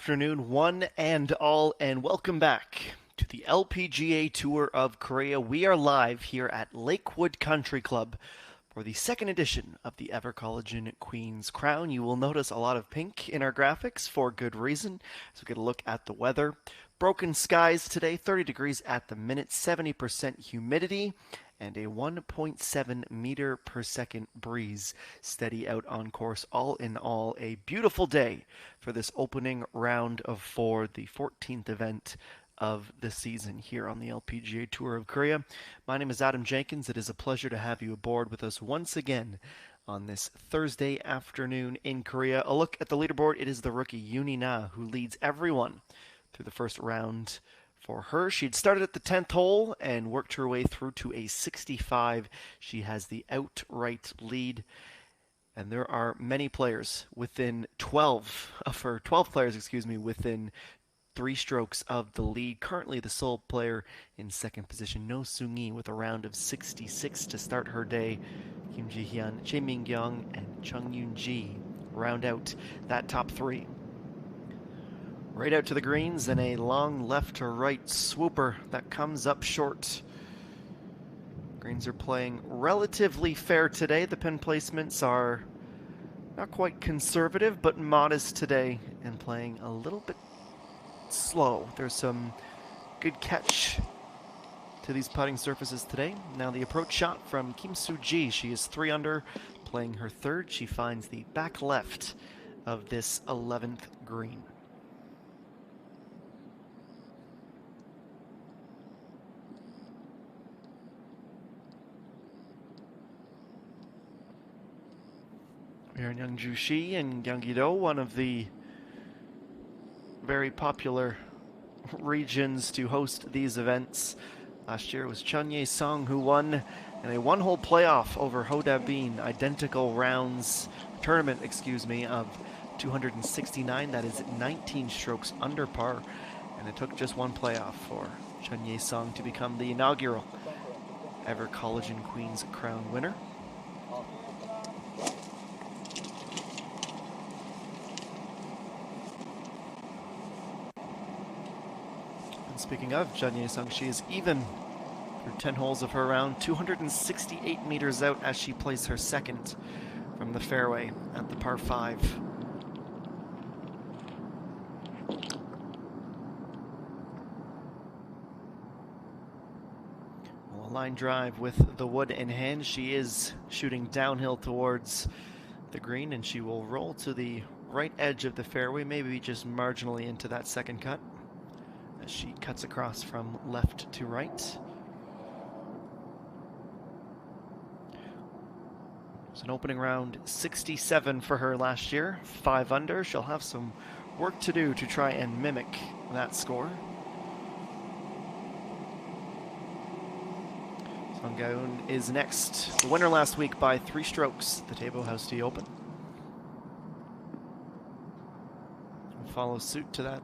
afternoon, one and all, and welcome back to the LPGA Tour of Korea. We are live here at Lakewood Country Club for the second edition of the EVERCOLLAGEN Queen's Crown. You will notice a lot of pink in our graphics for good reason. So we get a look at the weather. Broken skies today, 30 degrees at the minute, 70% humidity, and a 1.7 meter per second breeze steady out on course. All in all, a beautiful day for this opening round of four, the 14th event of the season here on the LPGA Tour of Korea. My name is Adam Jenkins. It is a pleasure to have you aboard with us once again on this Thursday afternoon in Korea. A look at the leaderboard. It is the rookie Yoonhee Na who leads everyone through the first round. For her, she'd started at the 10th hole and worked her way through to a 65. She has the outright lead. And there are many players within 12 players, within 3 strokes of the lead. Currently the sole player in second position, No Sung-hee, with a round of 66 to start her day. Kim Ji-hyun, Chae Min-kyung, and Chung Yoon-ji round out that top 3. Right out to the greens and a long left to right swooper that comes up short. Greens are playing relatively fair today. The pin placements are not quite conservative, but modest today and playing a little bit slow. There's some good catch to these putting surfaces today. Now the approach shot from Kim Soo-ji. She is 3 under, playing her third. She finds the back left of this 11th green. Here in Yeongju-si and Gyeonggi-do, one of the very popular regions to host these events. Last year it was Chun Ye-sung who won in a one-hole playoff over Ho Da-bin, identical rounds, tournament, of 269. That is 19 strokes under par, and it took just one playoff for Chun Ye-sung to become the inaugural EVERCOLLAGEN Queen's Crown winner. Speaking of Chun Ye-sung, she is even through 10 holes of her round, 268 meters out as she plays her second from the fairway at the par 5. Well, a line drive with the wood in hand. She is shooting downhill towards the green, and she will roll to the right edge of the fairway, maybe just marginally into that second cut, as she cuts across from left to right. It was an opening round 67 for her last year, 5 under. She'll have some work to do to try and mimic that score. Song Ga-eun is next. The winner last week by 3 strokes, the Daebo House Tea Open. Follows suit to that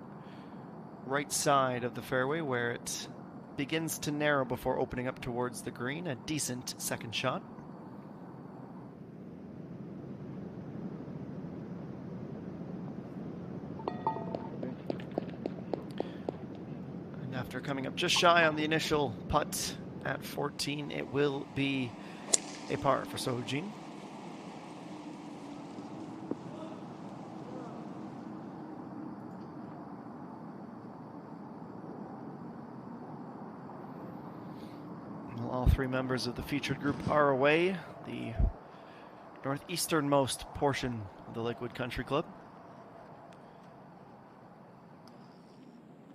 right side of the fairway where it begins to narrow before opening up towards the green. A decent second shot. And after coming up just shy on the initial putt at 14, it will be a par for Seo-jin. All 3 members of the featured group are away, the northeasternmost portion of the Lakewood Country Club.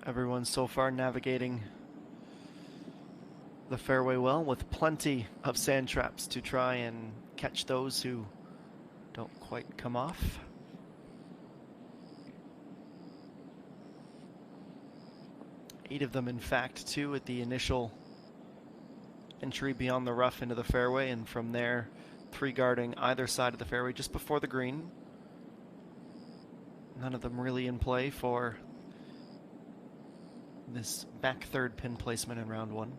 Everyone so far navigating the fairway well, with plenty of sand traps to try and catch those who don't quite come off. Eight of them, in fact, 2 at the initial entry beyond the rough into the fairway, and from there 3 guarding either side of the fairway just before the green. None of them really in play for this back third pin placement in round 1.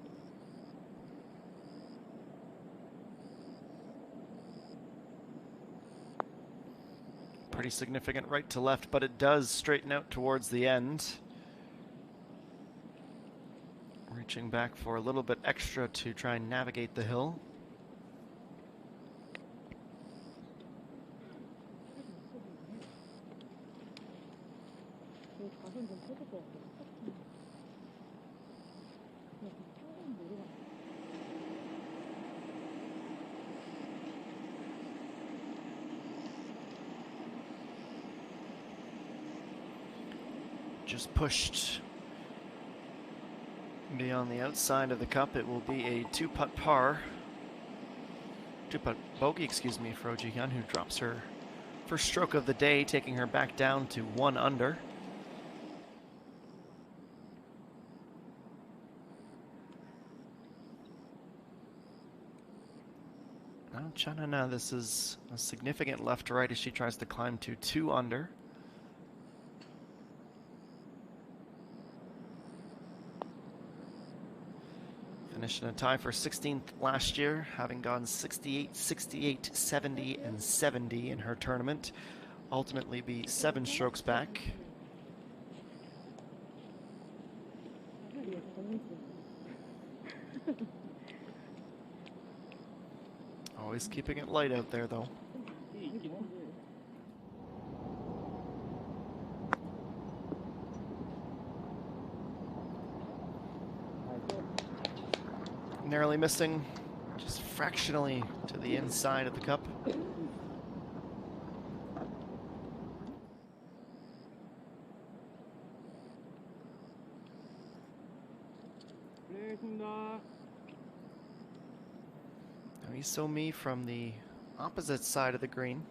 pretty significant right to left, but it does straighten out towards the end. Reaching back for a little bit extra to try and navigate the hill. Just pushed beyond the outside of the cup. It will be a 2-putt par. 2-putt bogey, excuse me, for Oh Ji-hyun, who drops her first stroke of the day, taking her back down to 1 under. Now Chanana, this is a significant left to right as she tries to climb to 2 under. Finished in a tie for 16th last year, having gone 68, 68, 70, and 70 in her tournament. Ultimately be 7 strokes back. Always keeping it light out there, though. Narrowly missing, just fractionally to the inside of the cup. Now Isomi from the opposite side of the green.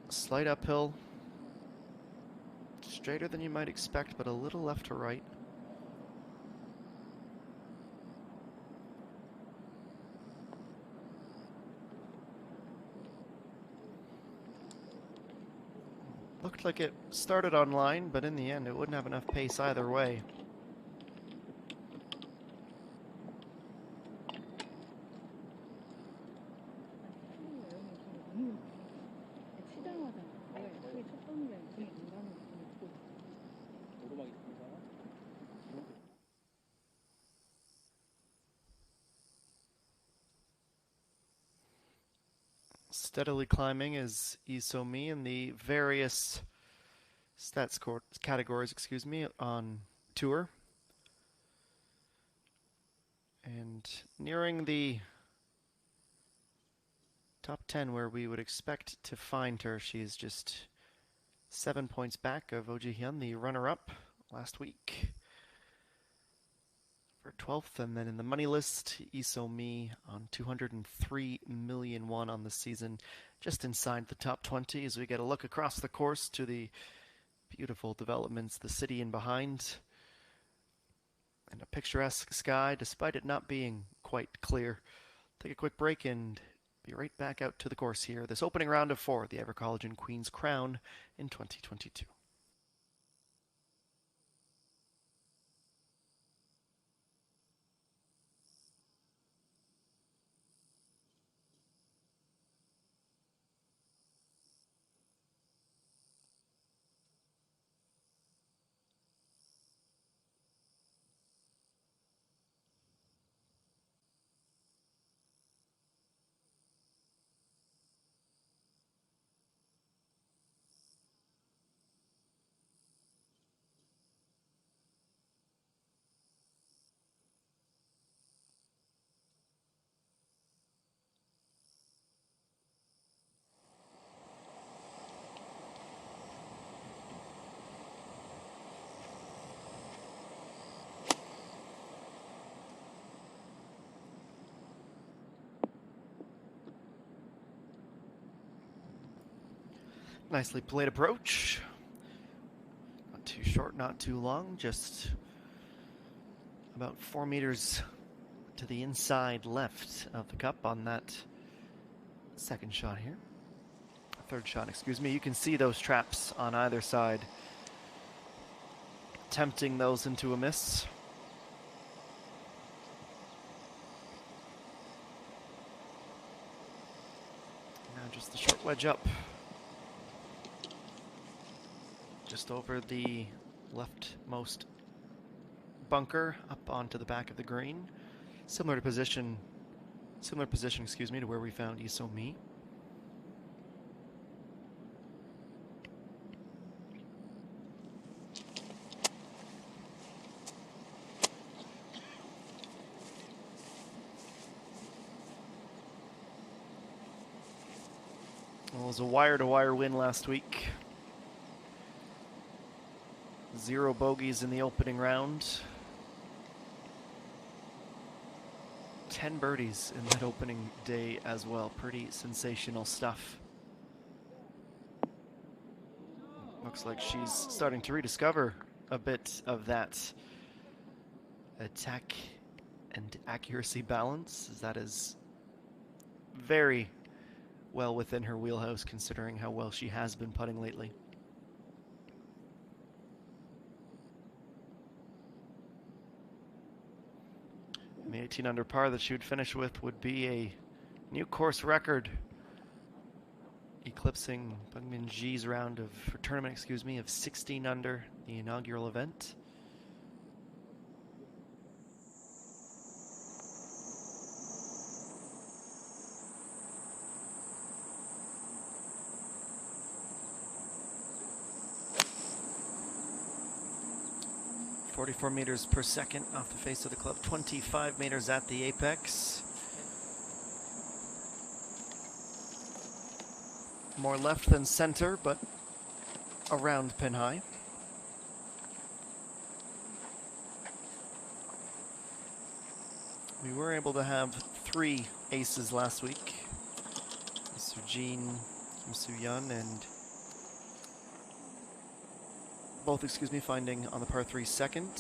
Slight uphill. Straighter than you might expect, but a little left to right. Looked like it started on line, but in the end it wouldn't have enough pace either way. Steadily climbing is Isomi in the various stats categories, excuse me, on tour. And nearing the top 10 where we would expect to find her. She's just 7 points back of Oh Ji-hyun, the runner-up last week, for 12th. And then in the money list, Isomi on 203 million won on the season, just inside the top 20 as we get a look across the course to the beautiful developments, the city in behind, and a picturesque sky despite it not being quite clear. Take a quick break and be right back out to the course here, this opening round of 4, the EVERCOLLAGEN Queen's Crown in 2022. Nicely played approach. Not too short, not too long, just about 4 meters to the inside left of the cup on that second shot here. Third shot, excuse me. You can see those traps on either side, tempting those into a miss. Now just the short wedge up. Just over the leftmost bunker, up onto the back of the green. Similar position, excuse me, to where we found Isomi. Well, it was a wire-to-wire win last week. 0 bogeys in the opening round. 10 birdies in that opening day as well. Pretty sensational stuff. Looks like she's starting to rediscover a bit of that attack and accuracy balance. That is very well within her wheelhouse, considering how well she has been putting lately. The 18 under par that she would finish with would be a new course record, eclipsing Bungmin Ji's round of tournament, of 16 under the inaugural event. .44 meters per second off the face of the club, 25 meters at the apex. More left than center, but around pin high. We were able to have 3 aces last week. Sujin, Kim Soo-yeon, and both, finding on the par 3 second.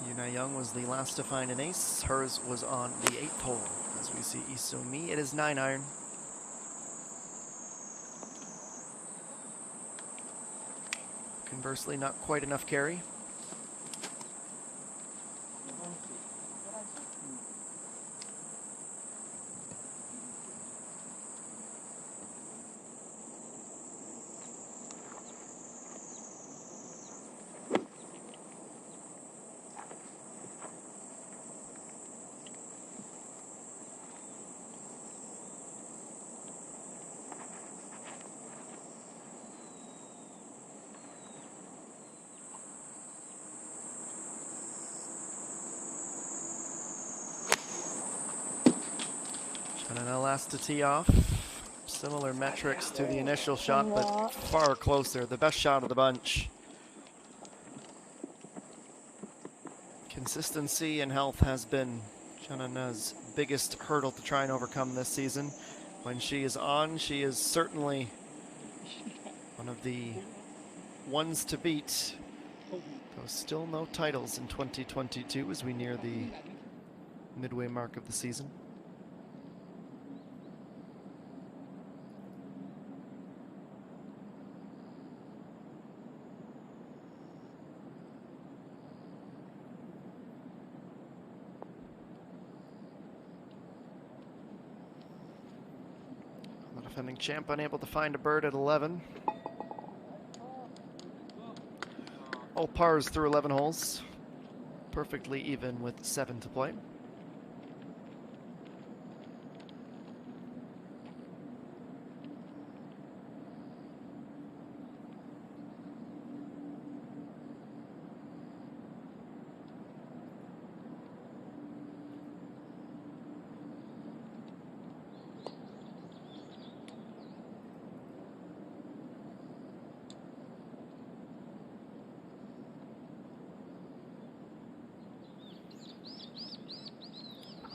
Yuna Young was the last to find an ace. Hers was on the 8th hole, as we see Isomi. It is 9 iron. Conversely, not quite enough carry. Last to tee off. Similar metrics to the initial shot, but far closer. The best shot of the bunch. Consistency and health has been Chanana's biggest hurdle to try and overcome this season. When she is on, she is certainly one of the ones to beat. Though still no titles in 2022 as we near the midway mark of the season. Defending champ unable to find a bird at 11. All pars through 11 holes. Perfectly even with 7 to play.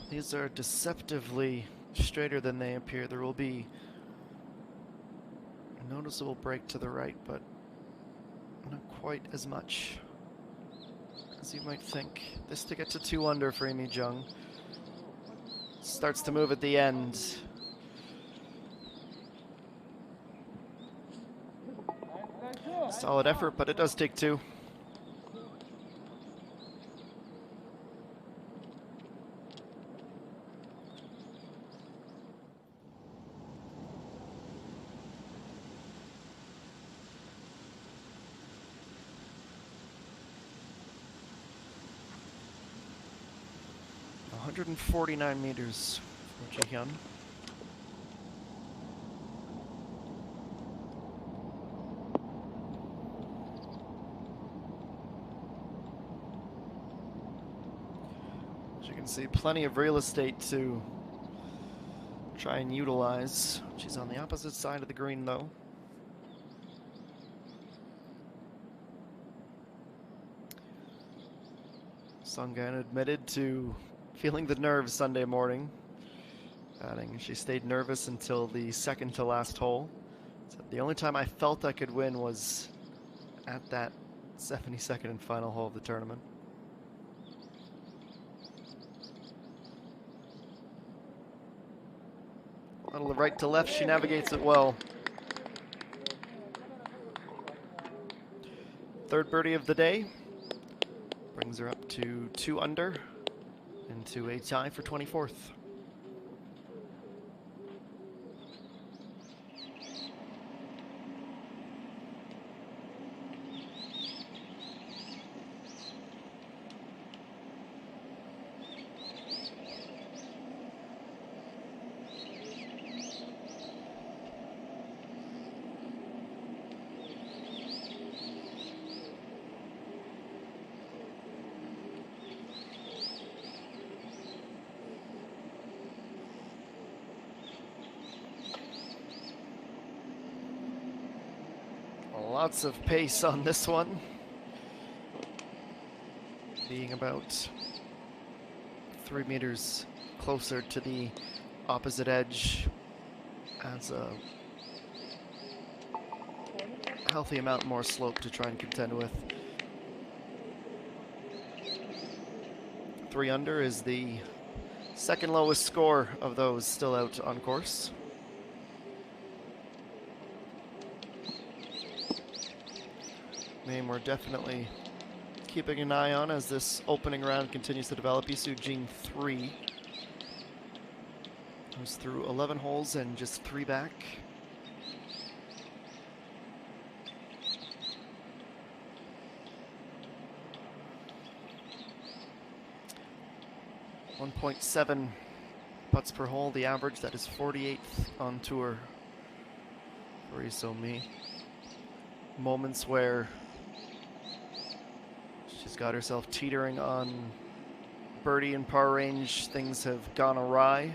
These are deceptively straighter than they appear. There will be a noticeable break to the right, but not quite as much as you might think. This to get to 2 under for Amy Jung. Starts to move at the end. Solid effort, but it does take 2. 249 meters for Ji-hyun. As you can see, plenty of real estate to try and utilize. She's on the opposite side of the green, though. Sunggan admitted to feeling the nerves Sunday morning, adding she stayed nervous until the second to last hole. Said the only time I felt I could win was at that 72nd and final hole of the tournament. A little right to left, she navigates it well. Third birdie of the day. Brings her up to 2 under into a tie for 24th. Lots of pace on this one, being about 3 meters closer to the opposite edge, adds a healthy amount more slope to try and contend with. 3 under is the second lowest score of those still out on course. Name we're definitely keeping an eye on as this opening round continues to develop. Isu Jin 3 goes through 11 holes and just 3 back. .7 putts per hole, the average. That is 48th on tour for Isomi. Moments where she's got herself teetering on birdie and par range. Things have gone awry.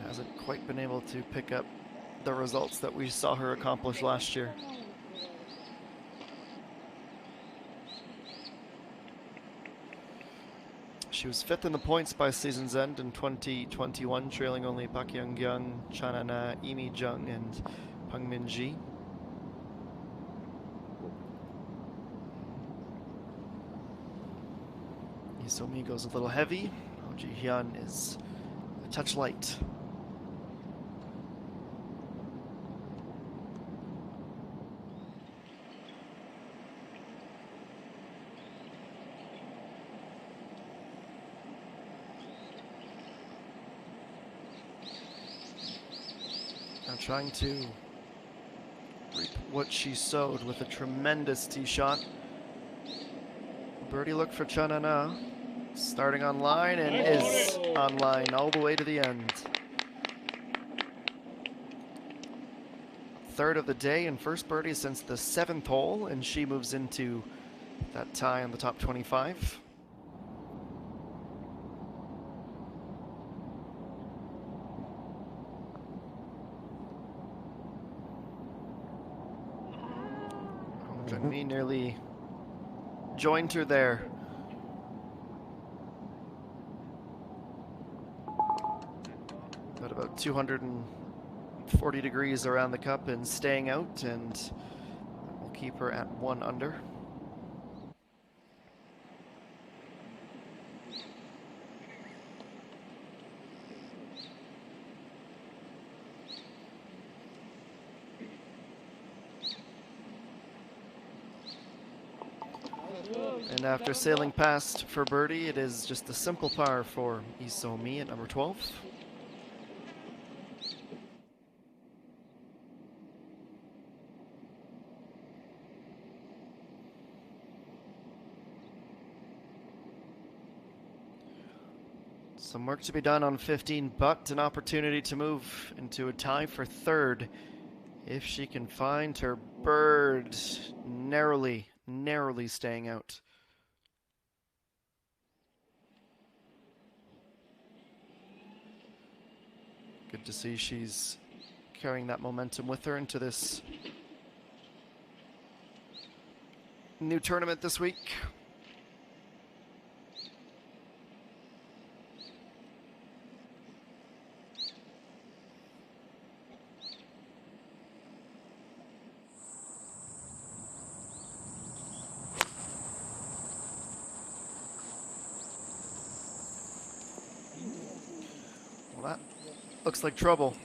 Hasn't quite been able to pick up the results that we saw her accomplish last year. She was 5th in the points by season's end in 2021, trailing only Pak Young-kyung, Chanana, Lee Mi-jung, and Pang Min-ji. Isomi goes a little heavy. Ji-hyun is a touch light. Now trying to reap what she sowed with a tremendous tee shot. Birdie look for Chanana. Starting on line and is on line all the way to the end. Third of the day and first birdie since the 7th hole, and she moves into that tie on the top 25. Jung-mi nearly joined her there. Got about 240 degrees around the cup and staying out, and we'll keep her at 1 under. And after sailing past for birdie, it is just a simple par for Isomi at number 12. Some work to be done on 15, but an opportunity to move into a tie for third if she can find her bird. Narrowly staying out. Good to see she's carrying that momentum with her into this new tournament this week. Well, that looks like trouble.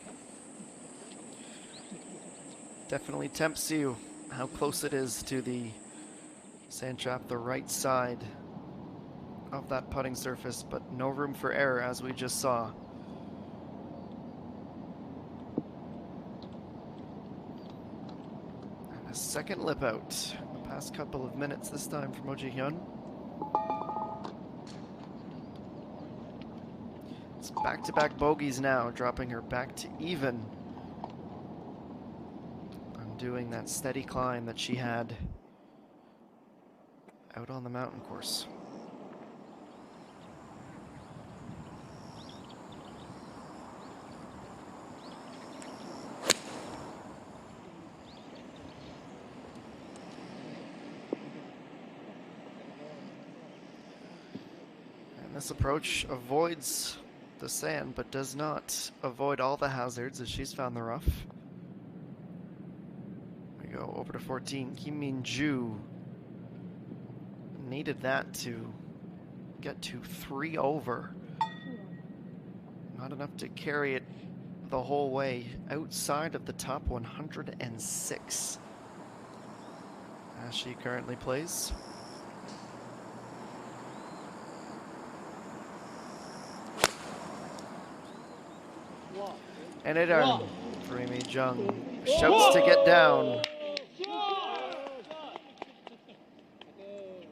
Definitely tempts you how close it is to the sand trap, the right side of that putting surface, but no room for error as we just saw. And a second lip out the past couple of minutes, this time from Oh Ji-hyun. It's back-to-back bogeys now, dropping her back to even. Undoing that steady climb that she had out on the mountain course. And this approach avoids the sand, but does not avoid all the hazards as she's found the rough. We go over to 14, Kim Min-ju. Needed that to get to 3 over. Not enough to carry it the whole way outside of the top 106 as she currently plays. And it for Amy Jung. Shouts to get down.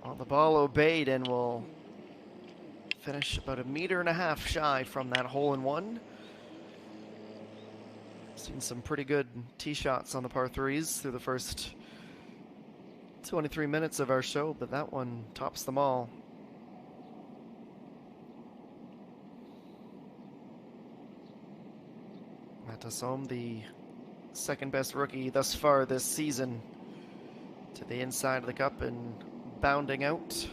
Well, the ball obeyed and will finish about 1.5 meters shy from that hole-in-one. Seen some pretty good tee shots on the par 3s through the first 23 minutes of our show, but that one tops them all. Matasom, the second best rookie thus far this season, to the inside of the cup and bounding out.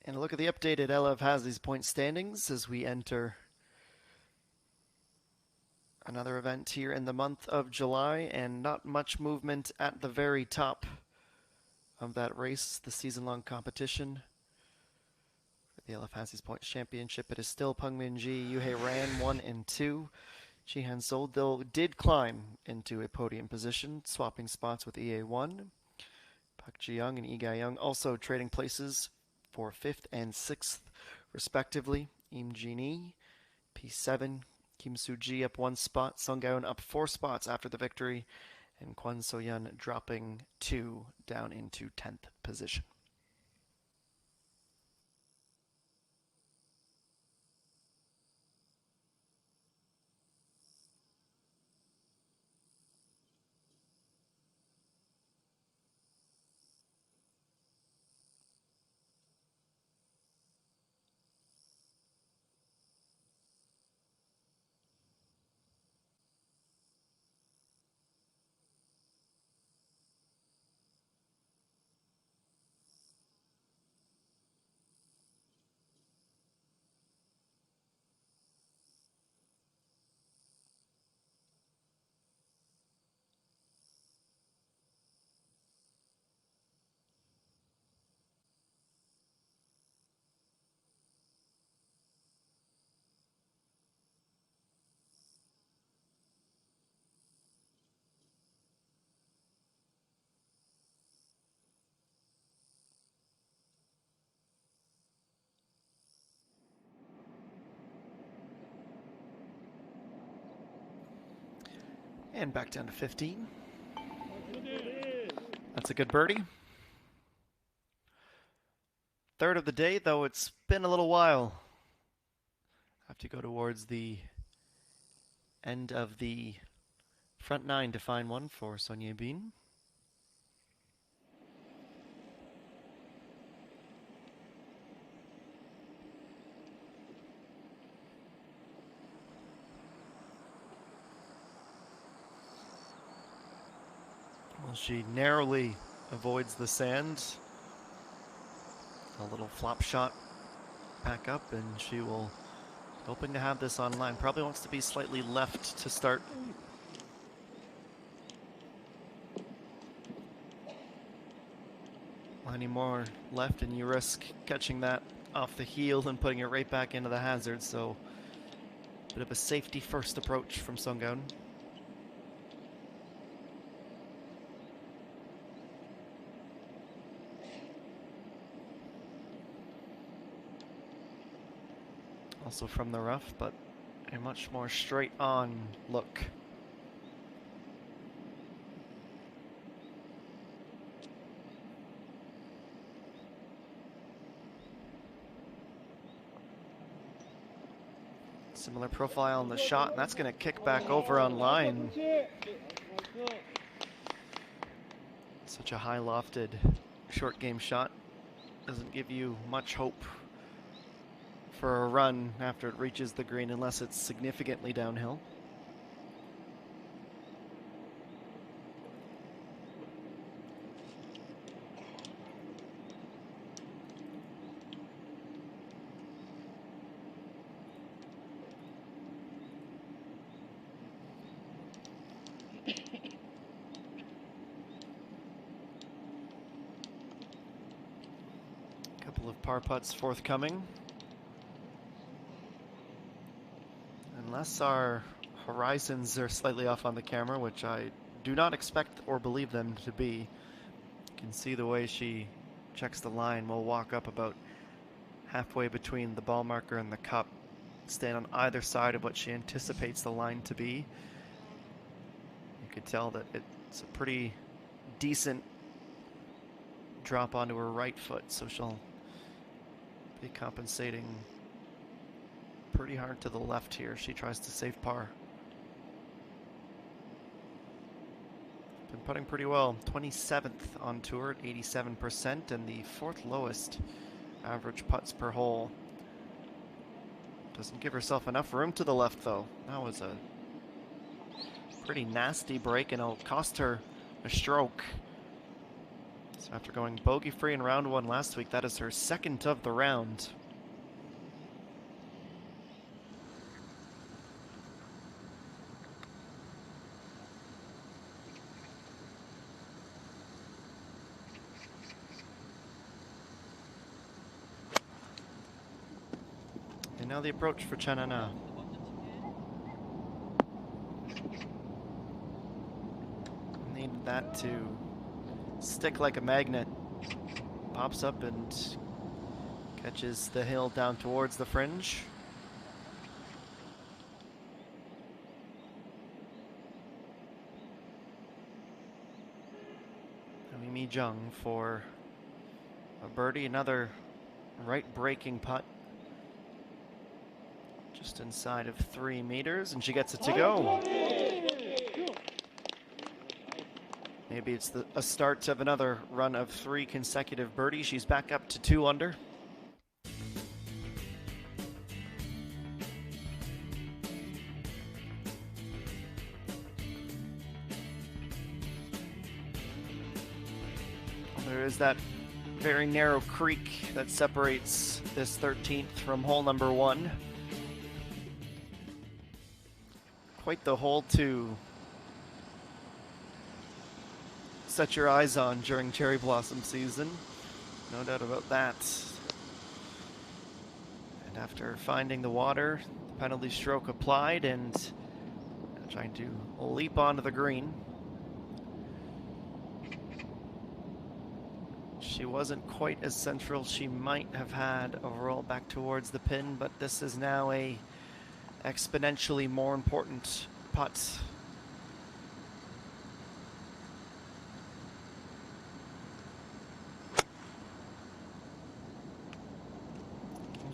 And a look at the updated LF Hasley's point standings as we enter another event here in the month of July, and not much movement at the very top of that race, the season-long competition. For the LF Hasley's Points Championship, it is still Peng Min-ji, Yuhei Ran 1 and 2. Ji-han Sol did climb into a podium position, swapping spots with EA1. Park Ji-young and Lee Ga-young also trading places for 5th and 6th, respectively. Im Jin-hee, P7, Kim Soo-ji up 1 spot, Sung Ga-eun up 4 spots after the victory, and Kwon So-yeon dropping 2 down into 10th position. And back down to 15. That's a good birdie. Third of the day, though it's been a little while. Have to go towards the end of the front nine to find one for Sonia Bean. Well, she narrowly avoids the sand. A little flop shot back up, and she will, hoping to have this on line. Probably wants to be slightly left to start. Any more left and you risk catching that off the heel and putting it right back into the hazard, so a bit of a safety first approach from Sunggaun. Also from the rough, but a much more straight on look. Similar profile on the shot, and that's going to kick back over on line. Such a high lofted short game shot doesn't give you much hope for a run after it reaches the green unless it's significantly downhill. Couple of par putts forthcoming. Unless our horizons are slightly off on the camera, which I do not expect or believe them to be. You can see the way she checks the line. We'll walk up about halfway between the ball marker and the cup, stand on either side of what she anticipates the line to be. You could tell that it's a pretty decent drop onto her right foot, so she'll be compensating pretty hard to the left here. She tries to save par. Been putting pretty well. 27th on tour at 87% and the 4th lowest average putts per hole. Doesn't give herself enough room to the left though. That was a pretty nasty break and it'll cost her a stroke. So after going bogey free in round one last week, that is her second of the round. And now the approach for Chanana. Needed that to stick like a magnet. Pops up and catches the hill down towards the fringe. Mi Jung for a birdie, another right breaking putt. Just inside of 3 meters, and she gets it to go. Maybe it's a start of another run of 3 consecutive birdies. She's back up to 2 under. There is that very narrow creek that separates this 13th from hole number 1. Quite the hole to set your eyes on during cherry blossom season. No doubt about that. And after finding the water, the penalty stroke applied and trying to leap onto the green. She wasn't quite as central she might have had overall back towards the pin, but this is now a exponentially more important putt.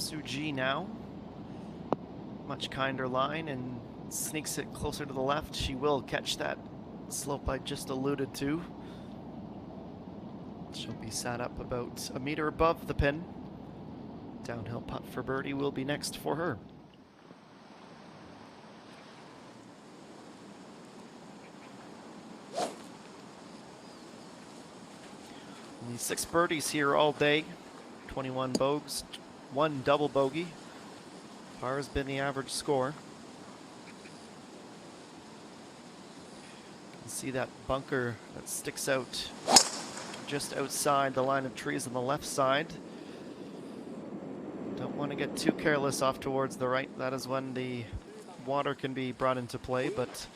Suji now. Much kinder line and sneaks it closer to the left. She will catch that slope I just alluded to. She'll be sat up about a meter above the pin. Downhill putt for birdie will be next for her. Only 6 birdies here all day. 21 bogeys, 1 double bogey. Par has been the average score. You can see that bunker that sticks out just outside the line of trees on the left side. Don't want to get too careless off towards the right. That is when the water can be brought into play, but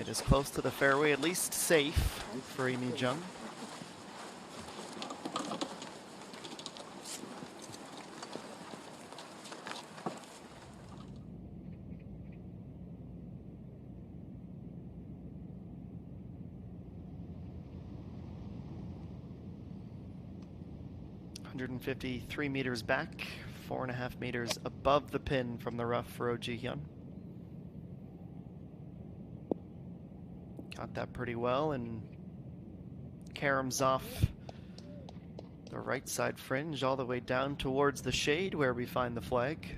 it is close to the fairway, at least safe for Amy Jung. .153 meters back, 4.5 meters above the pin from the rough for Oh Ji-hyun. Got that pretty well and caroms off the right side fringe all the way down towards the shade where we find the flag.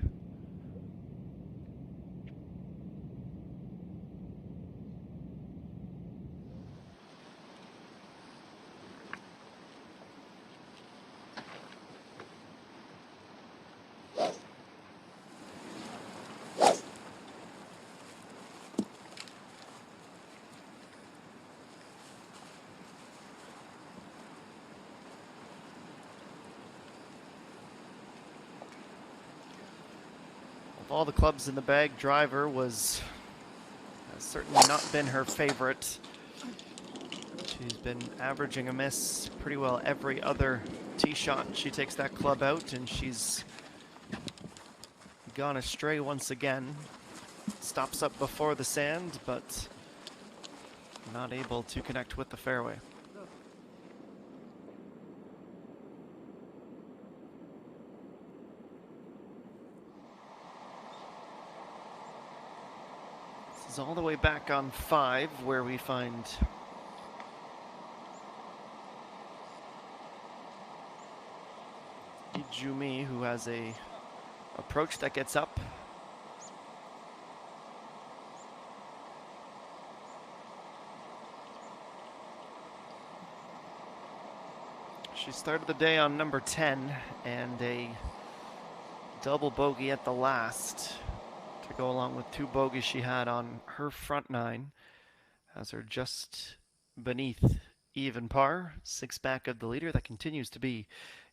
Of all the clubs in the bag, driver has certainly not been her favorite. She's been averaging a miss pretty well every other tee shot. She takes that club out and she's gone astray once again. Stops up before the sand, but not able to connect with the fairway. This is all the way back on 5 where we find Ijumi, who has a approach that gets up. She started the day on number 10 and a double bogey at the last to go along with 2 bogeys she had on her front 9. Has her just beneath even par, 6 back of the leader. That continues to be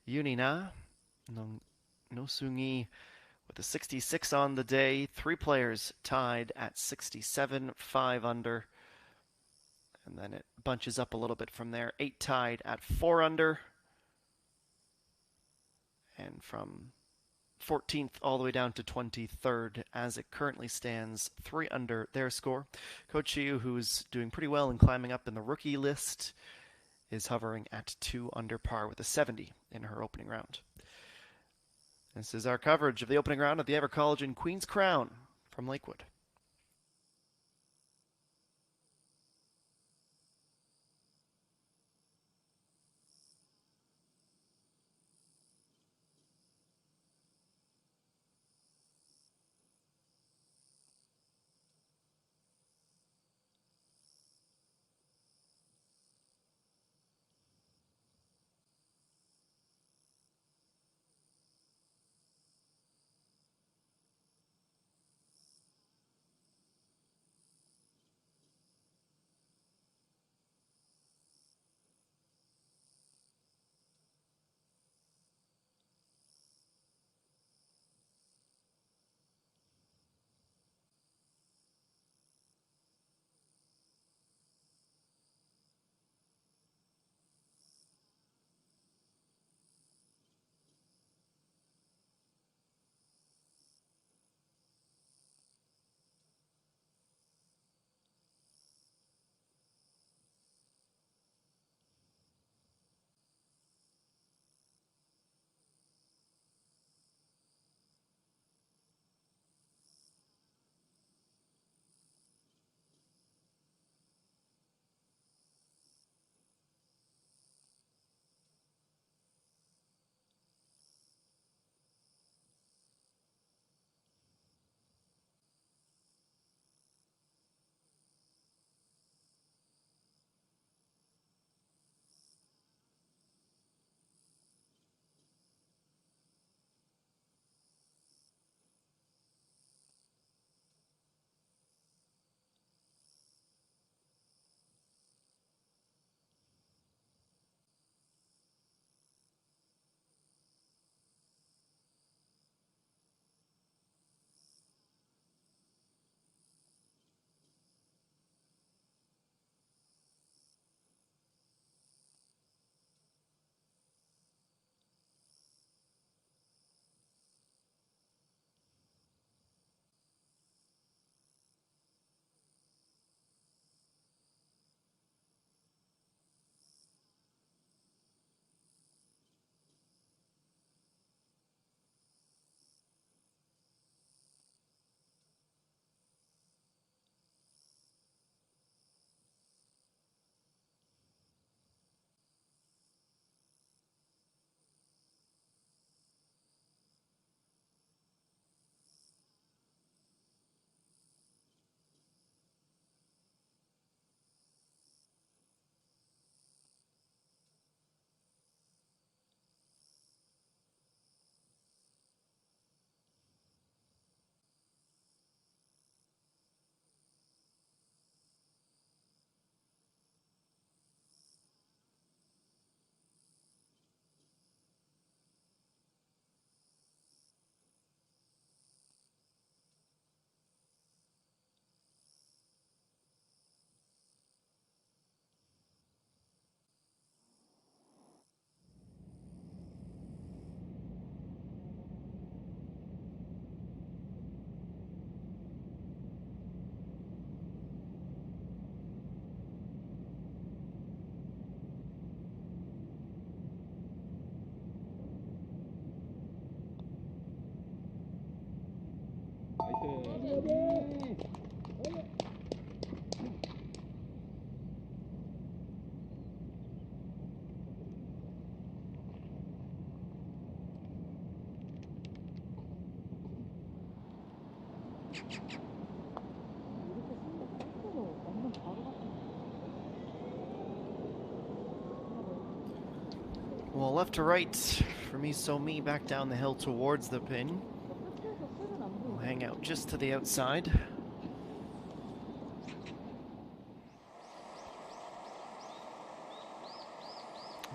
Yunina. No Sungi with a 66 on the day. 3 players tied at 67, 5 under. And then it bunches up a little bit from there. 8 tied at 4 under. And from 14th all the way down to 23rd as it currently stands, 3 under their score. Coach Chiu, who's doing pretty well and climbing up in the rookie list, is hovering at 2 under par with a 70 in her opening round. This is our coverage of the opening round of the EVERCOLLAGEN Queen's Crown from Lakewood. Well, left to right for me, so me back down the hill towards the pin. We'll hang out just to the outside.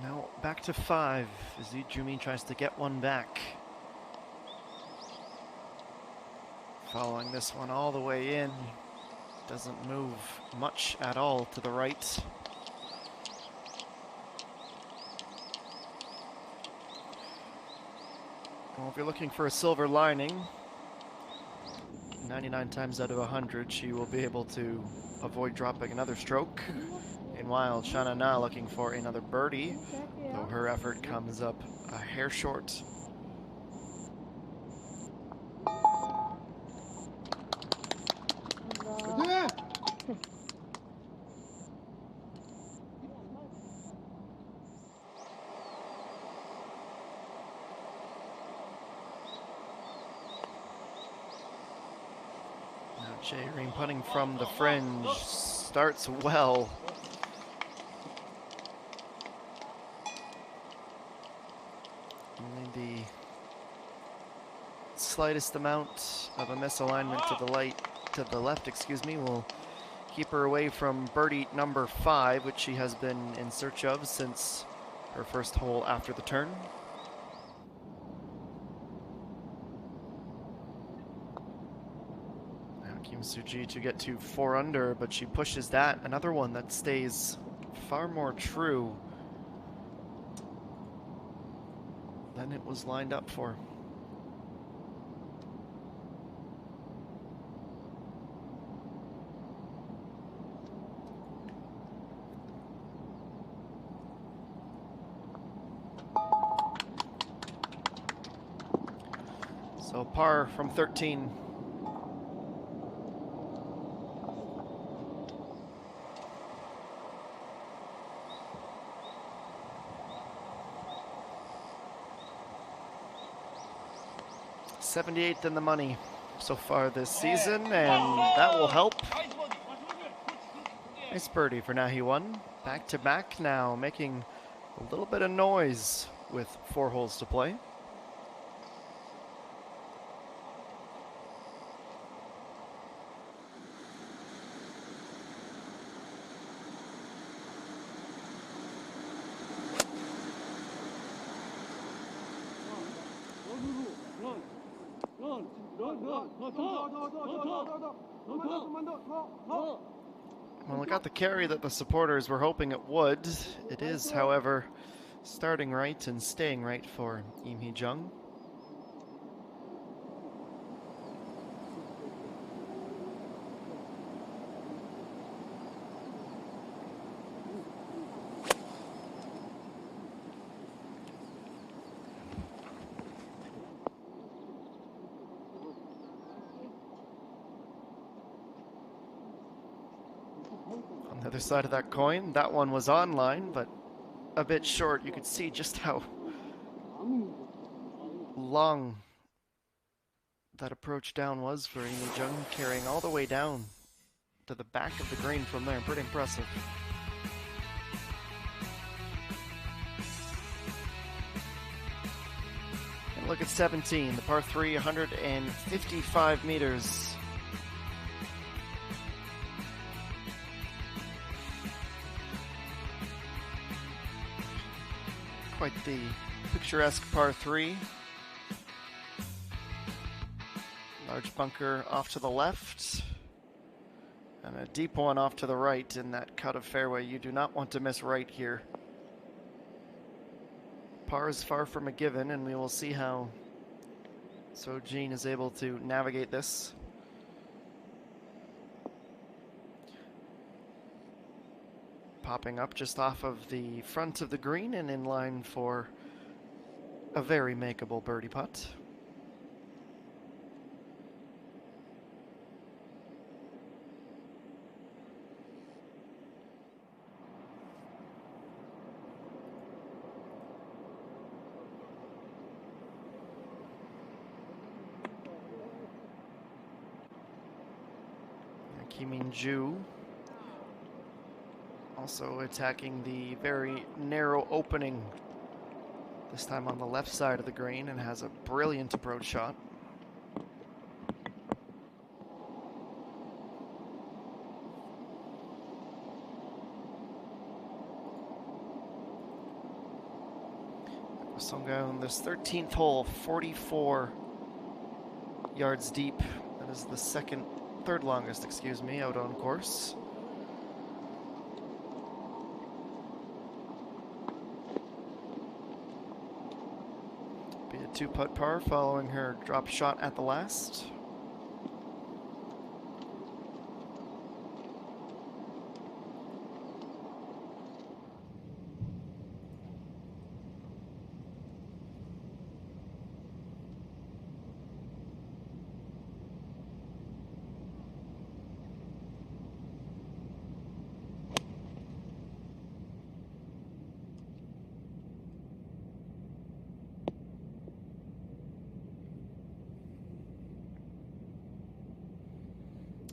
Now back to 5 as Ijumi tries to get one back. Following this one all the way in. Doesn't move much at all to the right. Well, if you're looking for a silver lining, 99 times out of 100, she will be able to avoid dropping another stroke. Meanwhile, Shana Na looking for another birdie, though her effort comes up a hair short. J-Ream putting from the fringe starts well. Only the slightest amount of a misalignment to the left, excuse me, will keep her away from birdie number 5, which she has been in search of since her first hole after the turn. Suji to get to 4 under, but she pushes that. Another one that stays far more true than it was lined up for. So par from 13. '78th in the money so far this season, and that will help. Nice birdie for Nahi 1. Back to back now, making a little bit of noise with 4 holes to play. Well, it got the carry that the supporters were hoping it would. It is, however, starting right and staying right for Im Hee-jung. On the other side of that coin, that one was online, but a bit short. You could see just how long that approach down was for Im Hee-jung, carrying all the way down to the back of the green from there. Pretty impressive. And look at 17, the par 3, 155 meters. Quite the picturesque par 3. Large bunker off to the left. And a deep one off to the right in that cut of fairway. You do not want to miss right here. Par is far from a given, and we will see how Sojin is able to navigate this. Popping up just off of the front of the green and in line for a very makeable birdie putt. Kim-Min-ju also attacking the very narrow opening, this time on the left side of the green, and has a brilliant approach shot. Songa on this 13th hole, 44 yards deep. That is the third longest, excuse me, out on course. Be a 2-putt par following her drop shot at the last.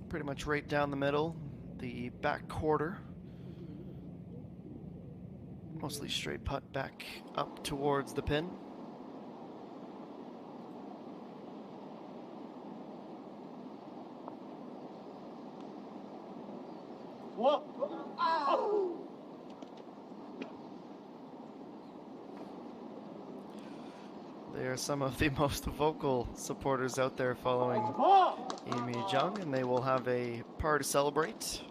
Pretty much right down the middle, the back quarter. Mostly straight putt back up towards the pin. Whoa. Oh. They are some of the most vocal supporters out there following Amy Jung, and they will have a par to celebrate.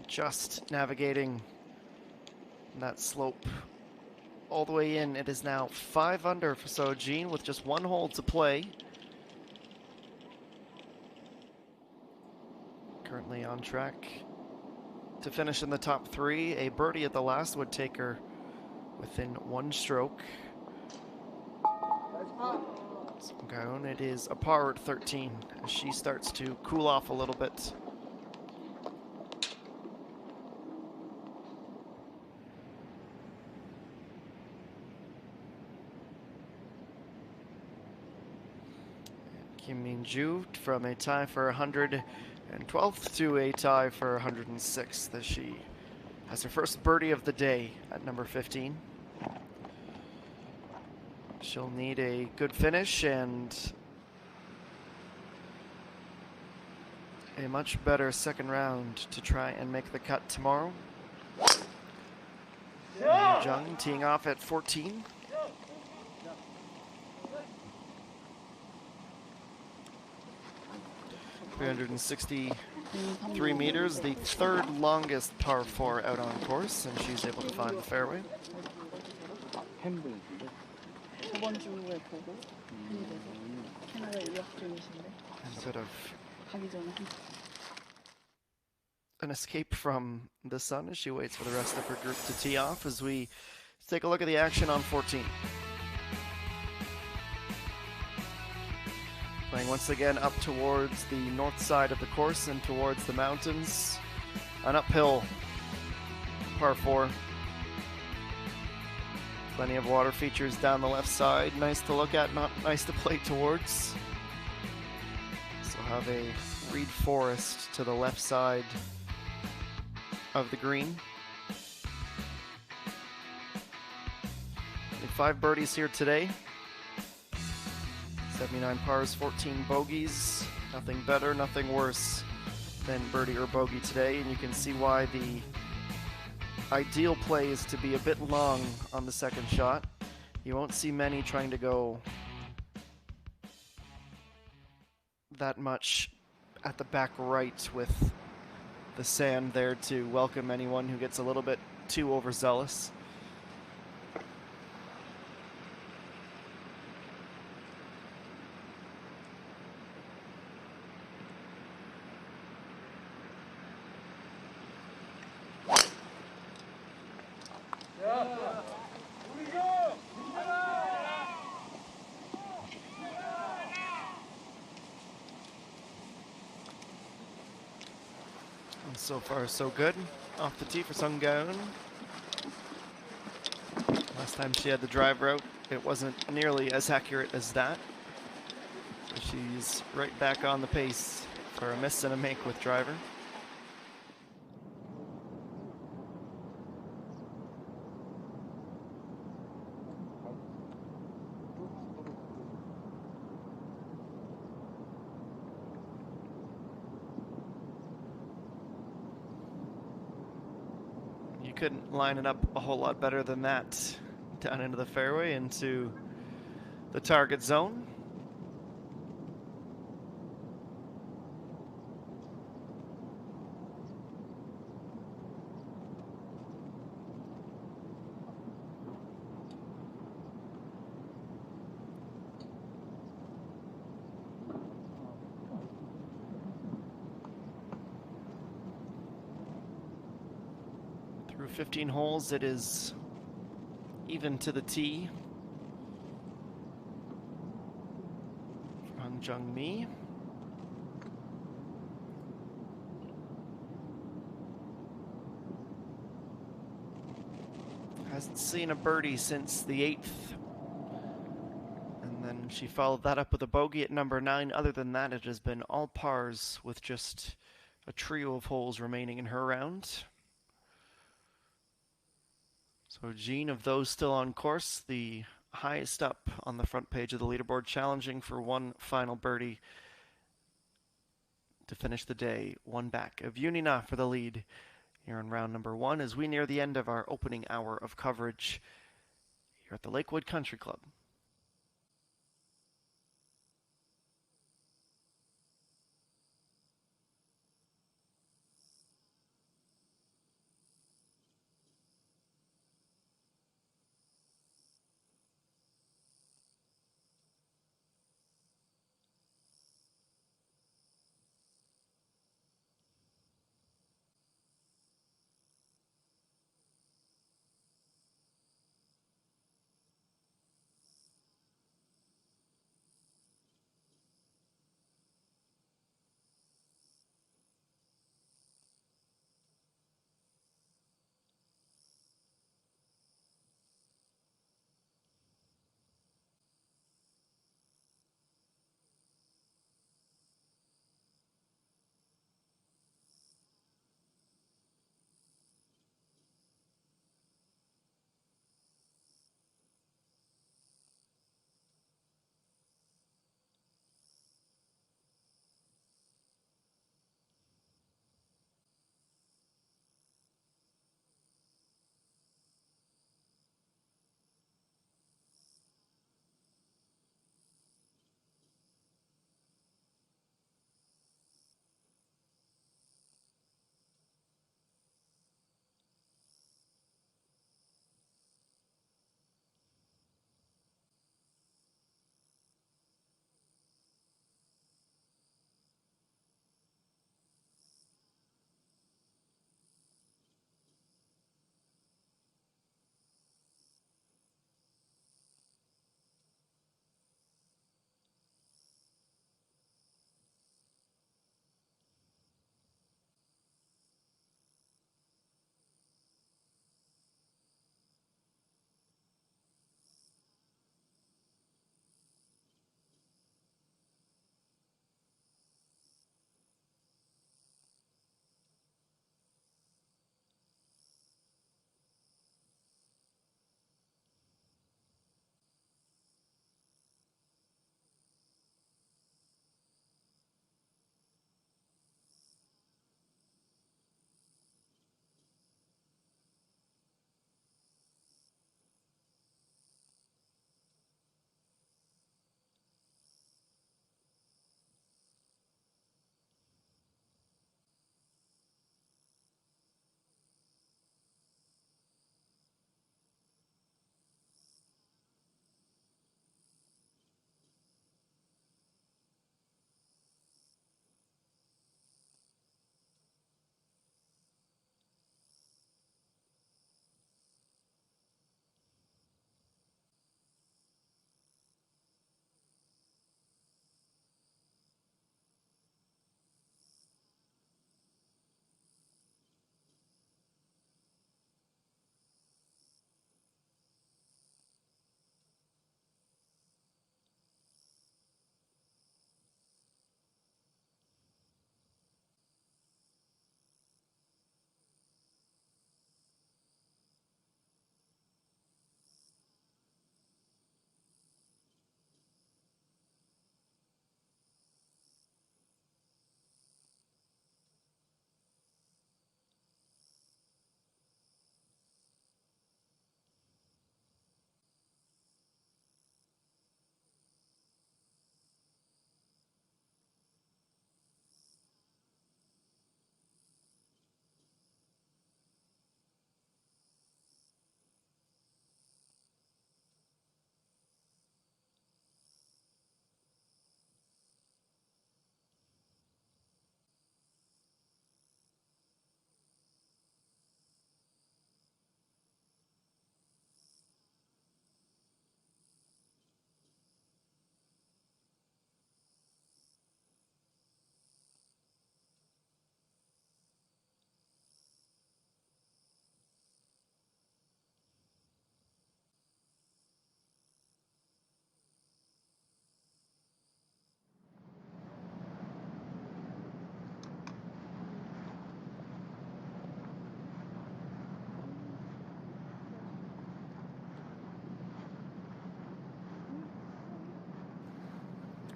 Just navigating that slope all the way in. It is now 5 under for Seo-Jin with just 1 hole to play. Currently on track to finish in the top 3. A birdie at the last would take her within 1 stroke. Song-Gaeun, it is a par at 13 as she starts to cool off a little bit. Kim-Min-ju from a tie for 112th to a tie for 106th as she has her first birdie of the day at number 15. She'll need a good finish and a much better second round to try and make the cut tomorrow. Jung teeing off at 14. 363 meters, the 3rd longest par 4 out on course, and she's able to find the fairway. And a bit of an escape from the sun as she waits for the rest of her group to tee off as we take a look at the action on 14. Playing once again up towards the north side of the course and towards the mountains. An uphill par 4. Plenty of water features down the left side. Nice to look at, not nice to play towards. So have a reed forest to the left side of the green. 5 birdies here today. 79 pars, 14 bogeys. Nothing better, nothing worse than birdie or bogey today, and you can see why the ideal play is to be a bit long on the second shot. You won't see many trying to go that much at the back right with the sand there to welcome anyone who gets a little bit too overzealous. So far, so good. Off the tee for Sung Gaon. Last time she had the drive route, it wasn't nearly as accurate as that. So she's right back on the pace for a miss and a make with driver. You couldn't line it up a whole lot better than that. Down into the fairway, into the target zone. Through 15 holes, it is even to the tee for Hung Jung Mi. Hasn't seen a birdie since the 8th. And then she followed that up with a bogey at number 9. Other than that, it has been all pars with just a trio of holes remaining in her round. So Jean, of those still on course, the highest up on the front page of the leaderboard, challenging for one final birdie to finish the day. One back of Unina for the lead here in round number 1 as we near the end of our opening hour of coverage here at the Lakewood Country Club.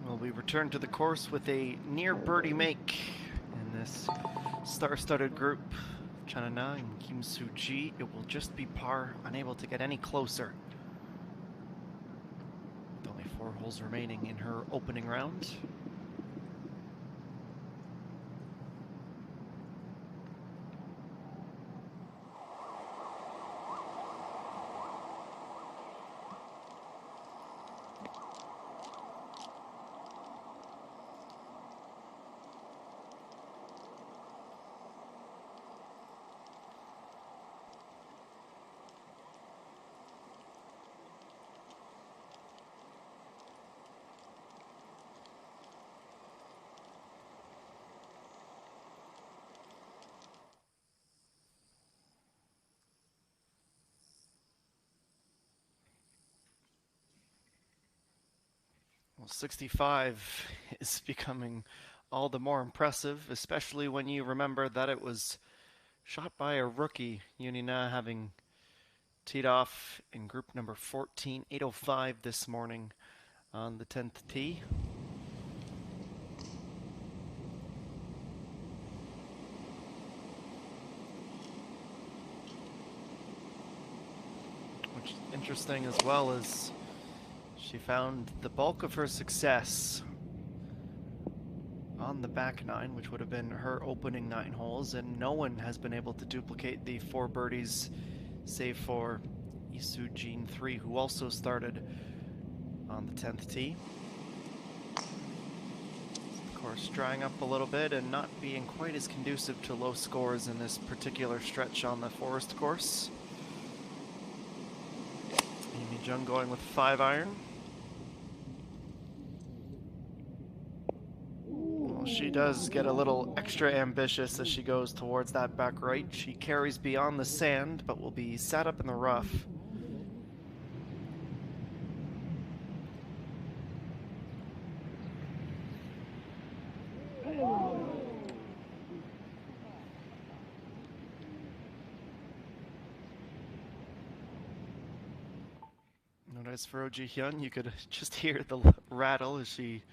Well, we return to the course with a near birdie make in this star-studded group. Chanana and Kim Soo-ji. It will just be par, unable to get any closer. With only 4 holes remaining in her opening round. Well, 65 is becoming all the more impressive, especially when you remember that it was shot by a rookie, Yunina, having teed off in group number 14, 8:05 this morning on the 10th tee. Which is interesting as well, as she found the bulk of her success on the back 9, which would have been her opening 9 holes, and no one has been able to duplicate the 4 birdies save for Isoo-jin 3, who also started on the 10th tee. Of course, drying up a little bit and not being quite as conducive to low scores in this particular stretch on the Forest course. Amy Jung going with 5-iron. Well, she does get a little extra ambitious as she goes towards that back right. She carries beyond the sand, but will be sat up in the rough. Notice for Oh Ji-hyun, you could just hear the rattle as she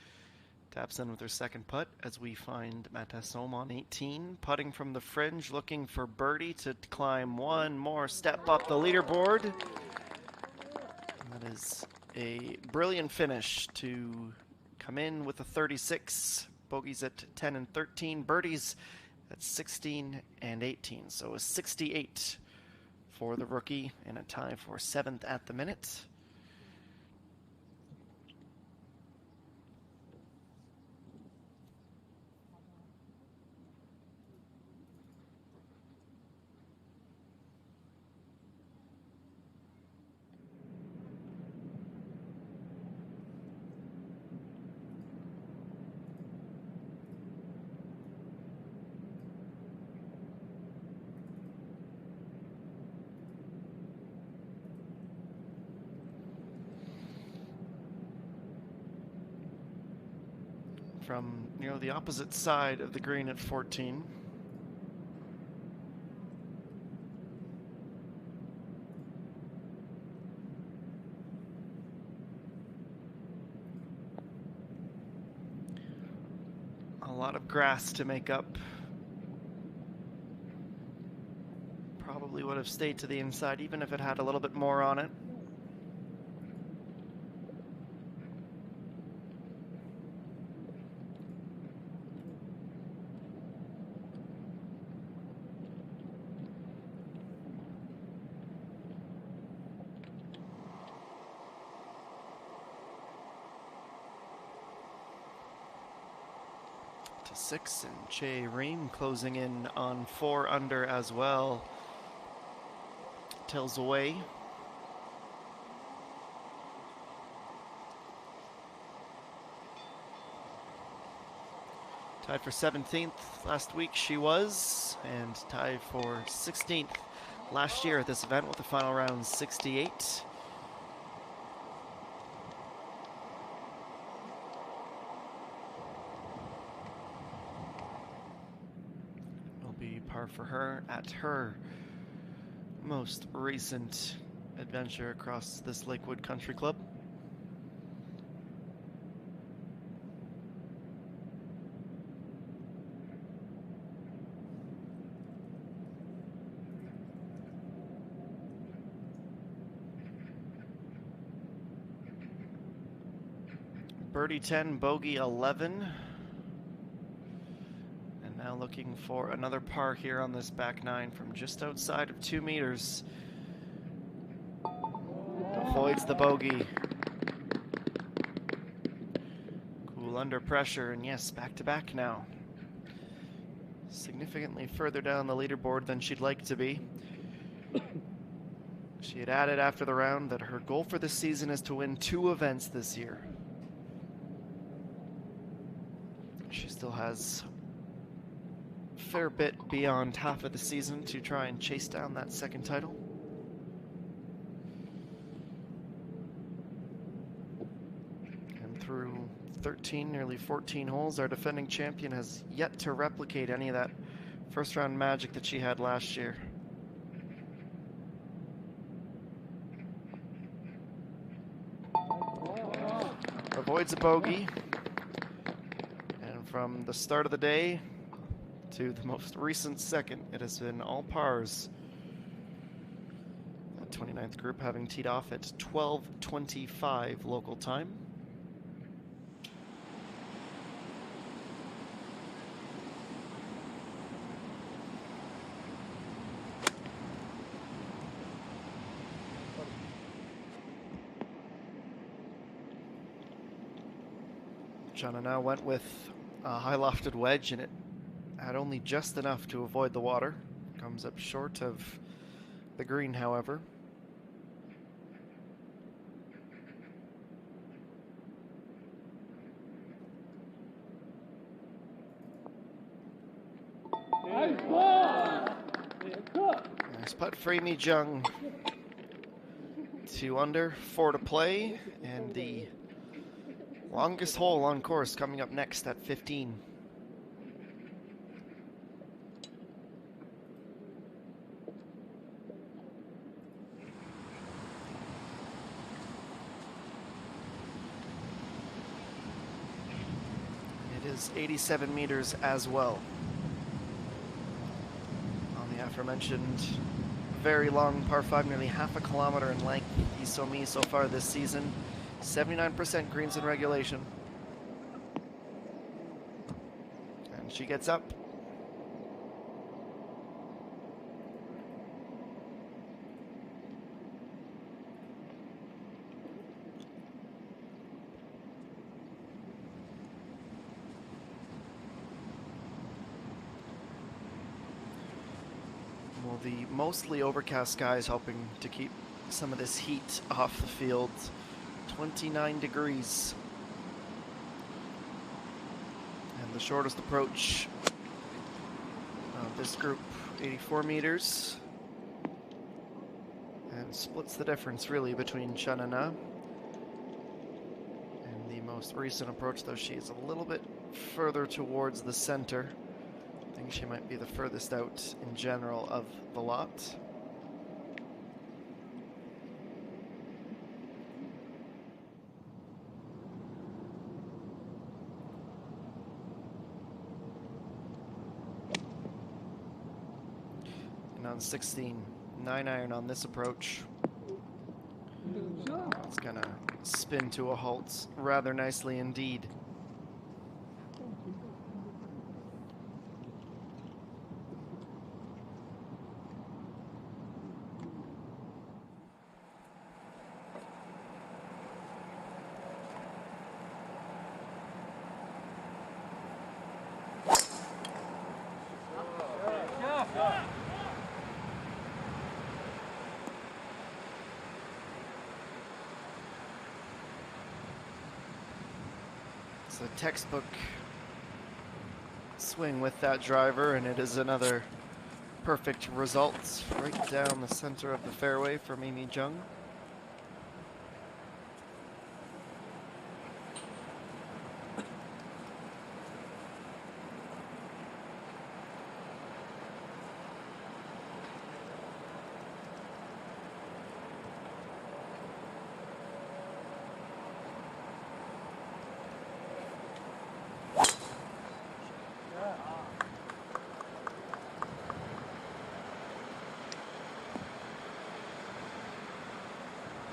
taps in with her second putt, as we find Matassom on 18, putting from the fringe, looking for birdie to climb one more step up the leaderboard. And that is a brilliant finish to come in with a 36, bogeys at 10 and 13, birdies at 16 and 18. So a 68 for the rookie and a tie for 7th at the minute. From near the opposite side of the green at 14. A lot of grass to make up. Probably would have stayed to the inside even if it had a little bit more on it. To 6, and Che Ream closing in on 4 under as well. Tills away. Tied for 17th last week she was, and tied for 16th last year at this event with the final round 68. Par for her at her most recent adventure across this Lakewood Country Club. birdie 10, bogey 11. And now looking for another par here on this back nine from just outside of 2 meters. Avoids the bogey. Cool under pressure, and yes, back-to-back now. Significantly further down the leaderboard than she'd like to be. She had added after the round that her goal for this season is to win 2 events this year. She still has a fair bit beyond half of the season to try and chase down that second title. And through 13, nearly 14 holes, our defending champion has yet to replicate any of that first round magic that she had last year. Avoids a bogey, and from the start of the day to the most recent second, it has been all pars. That 29th group having teed off at 12:25 local time. Jana now went with a high lofted wedge, and it had only just enough to avoid the water. Comes up short of the green, however. Nice putt for Amy Jung. 2 under, 4 to play, and the longest hole on course coming up next at 15. It is 87 meters as well. On the aforementioned very long par 5, nearly half a kilometer in length, Isomi so far this season. 79% greens in regulation. And she gets up. Well, the mostly overcast skies helping to keep some of this heat off the field. 29 degrees. And the shortest approach of this group, 84 meters. And splits the difference really between Chanana and the most recent approach, though she is a little bit further towards the center. I think she might be the furthest out in general of the lot. And on 16, 9-iron on this approach. It's gonna spin to a halt rather nicely indeed. It's a textbook swing with that driver, and it is another perfect result right down the center of the fairway from Amy Jung.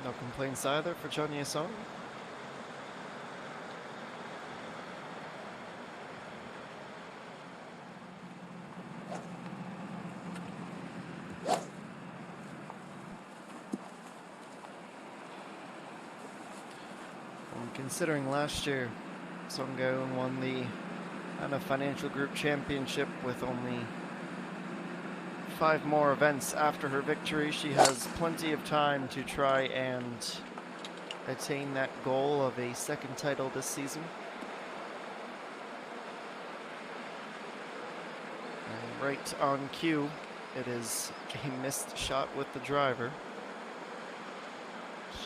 No complaints either for Chun Ye-sung. considering last year Songgaeun won the Hana Financial Group Championship with only 5 more events after her victory, she has plenty of time to try and attain that goal of a second title this season. And right on cue, it is a missed shot with the driver.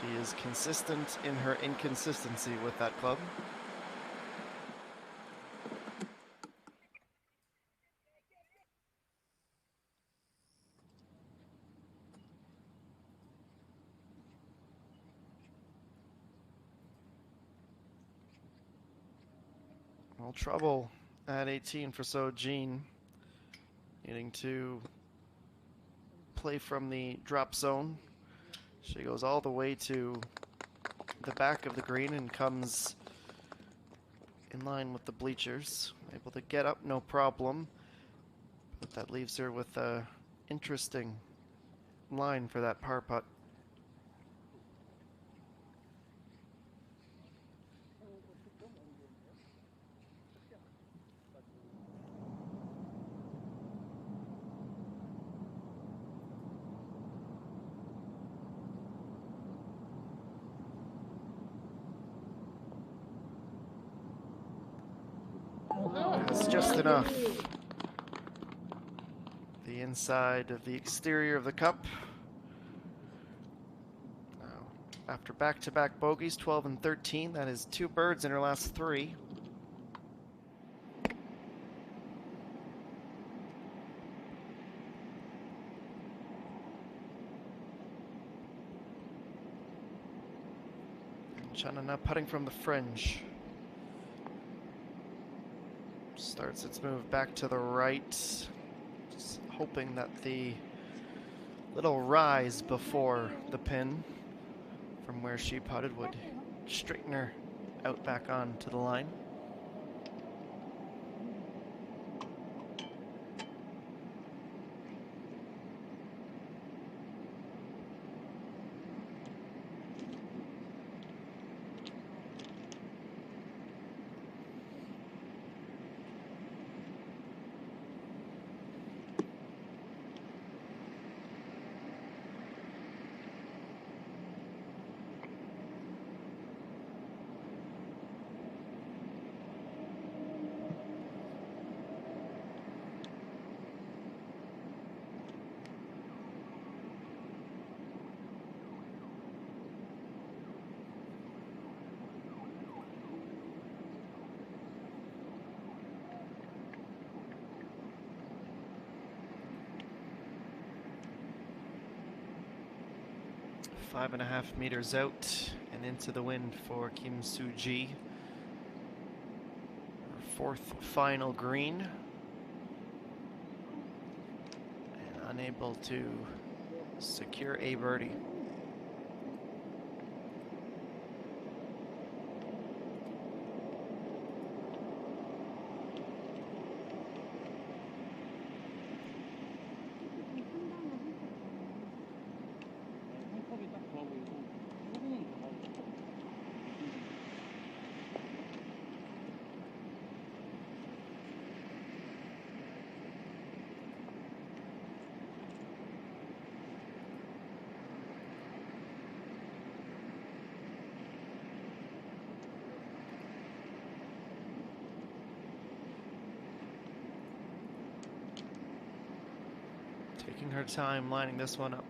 She is consistent in her inconsistency with that club. Well, trouble at 18 for So Jean, needing to play from the drop zone. She goes all the way to the back of the green and comes in line with the bleachers. Able to get up, no problem. But that leaves her with a interesting line for that par putt. That's just enough. The inside of the exterior of the cup. Now, after back-to-back bogeys, 12 and 13, that is 2 birds in her last 3. And Chanana putting from the fringe. Starts its move back to the right, just hoping that the little rise before the pin from where she putted would straighten her out back onto the line. Five and a half meters out and into the wind for Kim Soo-ji. Her 4th final green. And unable to secure a birdie. Taking her time lining this one up.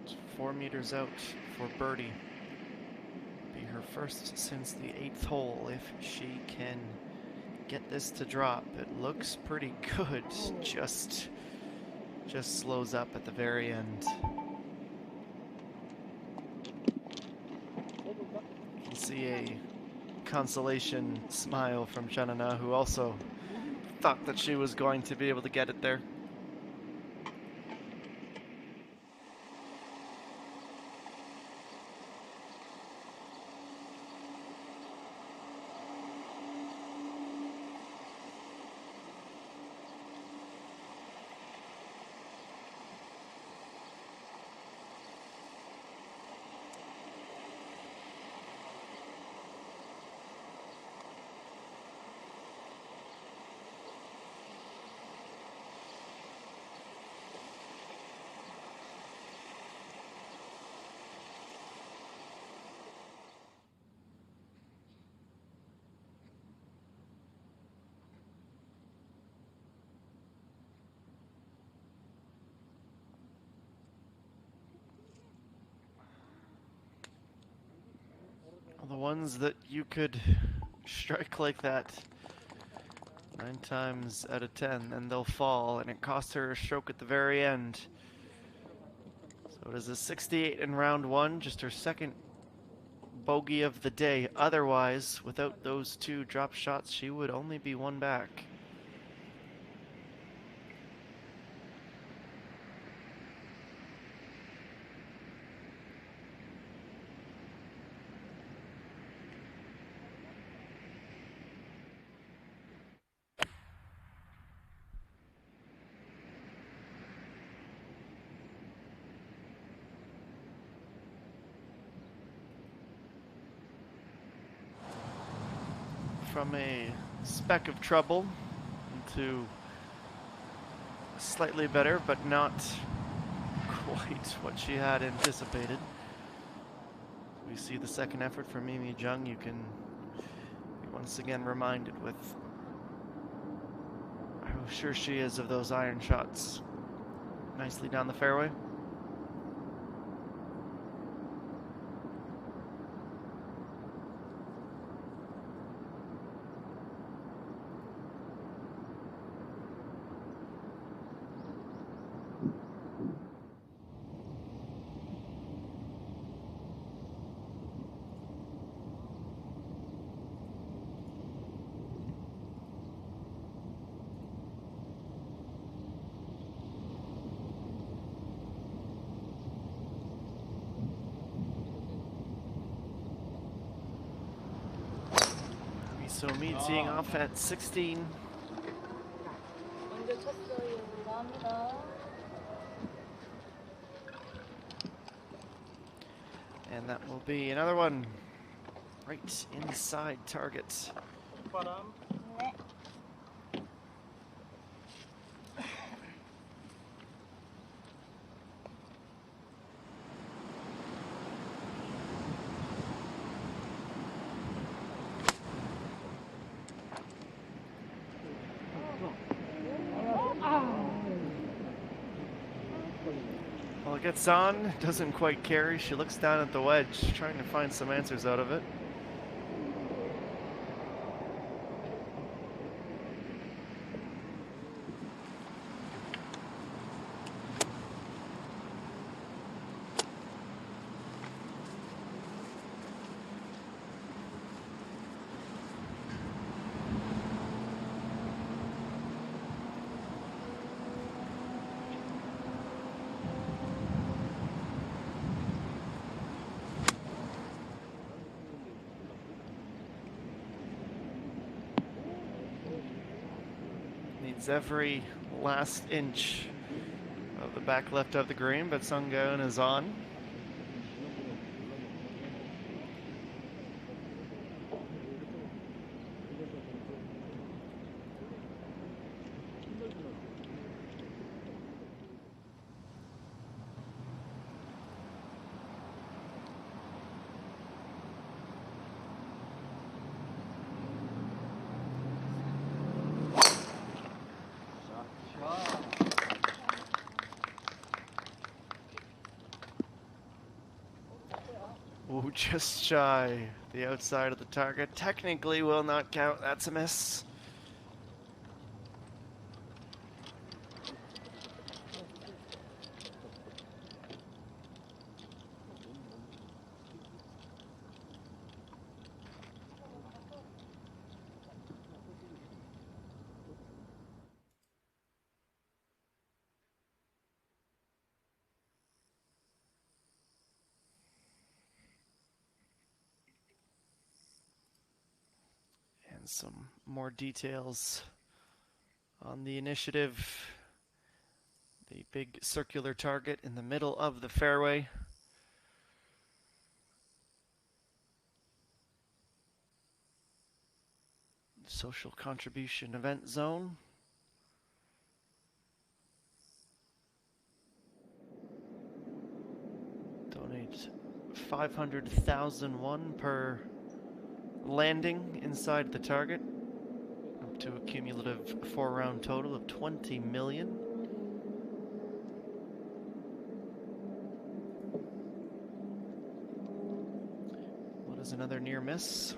It's 4 meters out for birdie. Be her first since the 8th hole if she can get this to drop. It looks pretty good. Just slows up at the very end. You can see a consolation smile from Chanana, who also thought that she was going to be able to get it there. ones that you could strike like that 9 times out of 10, and they'll fall, and it costs her a stroke at the very end. So it is a 68 in round 1, just her second bogey of the day. Otherwise, without those 2 drop shots, she would only be 1 back. From a speck of trouble into slightly better, but not quite what she had anticipated. We see the second effort from Mimi Jung. You can be once again reminded with how sure she is of those iron shots. Nicely down the fairway. So me teeing off at 16. 먼저 쳤어요. 감사합니다. And that will be another one right inside target. 네. Well, it gets on, doesn't quite carry. She looks down at the wedge, trying to find some answers out of it. Needs every last inch of the back left of the green, but Sunggaeun is on. Ooh, just shy. The outside of the target technically will not count. That's a miss. And some more details on the initiative. The big circular target in the middle of the fairway. Social contribution event zone. Donate 500,000 won per landing inside the target, up to a cumulative 4-round total of 20 million. What is There's another near miss.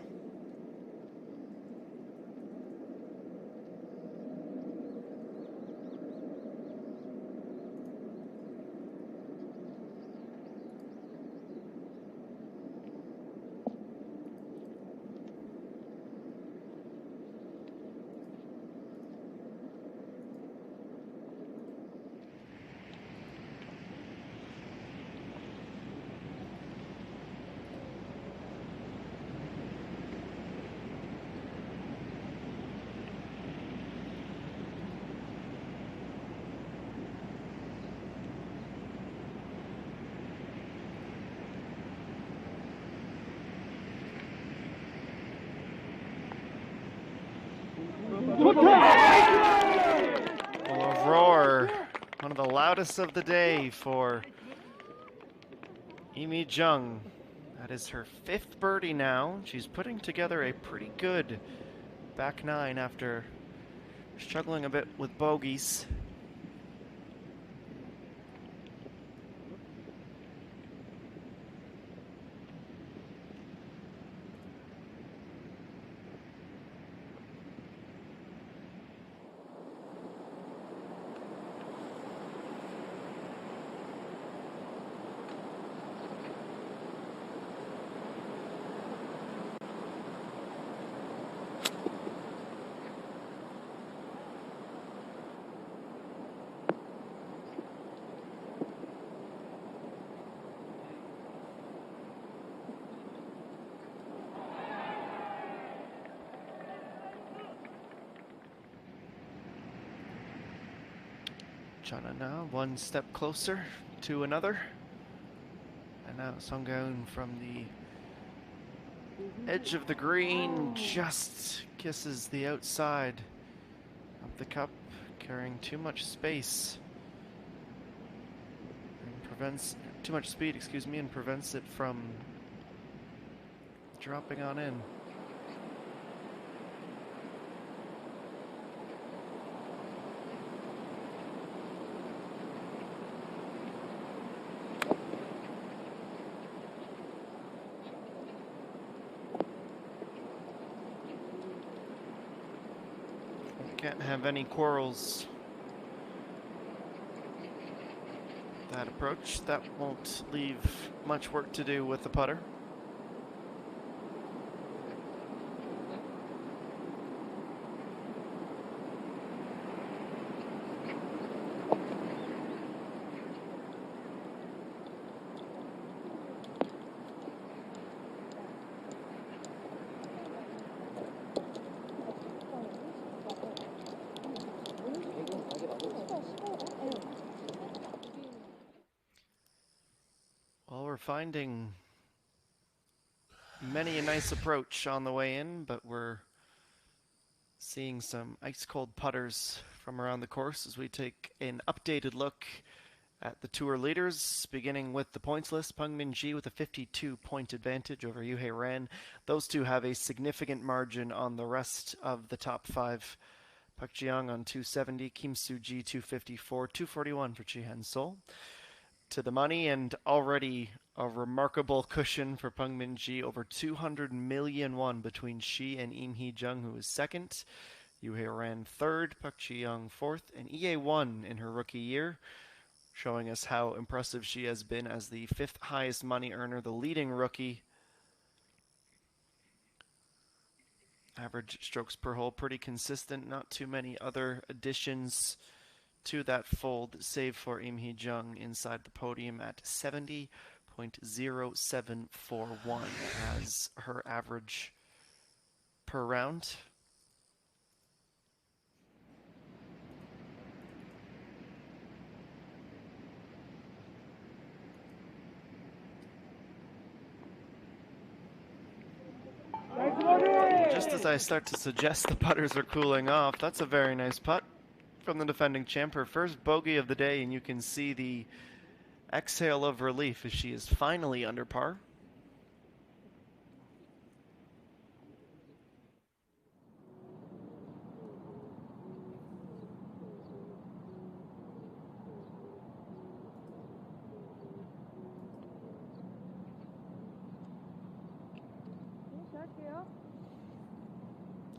A roar, one of the loudest of the day for Imi Jung. That is her 5th birdie now. She's putting together a pretty good back nine after struggling a bit with bogeys. Chana now one step closer to another. And now Songgaeun from the edge of the green just kisses the outside of the cup, carrying too much space and prevents too much speed, excuse me, and prevents it from dropping on in. Can't have any quarrels. That approach, that won't leave much work to do with the putter. Well, we're finding many a nice approach on the way in, but we're seeing some ice-cold putters from around the course as we take an updated look at the tour leaders, beginning with the points list. Peng Min-ji with a 52-point advantage over Yoo-Hae Ran. Those two have a significant margin on the rest of the top five. Park Ji-young on 270, Kim Soo-ji 254, 241 for Chi Han-sol. To the money, and already a remarkable cushion for Peng Min-ji, over 200 million won between she and Im Hee-jung, who is second. Yoo-Hae Ran third, Park Ji-young fourth, and Ie won in her rookie year, showing us how impressive she has been as the 5th highest money earner, the leading rookie. Average strokes per hole pretty consistent, not too many other additions to that fold, save for Im Hee-jung inside the podium at 70.0741 as her average per round. Just as I start to suggest the putters are cooling off, that's a very nice putt from the defending champ, her first bogey of the day, and you can see the exhale of relief as she is finally under par.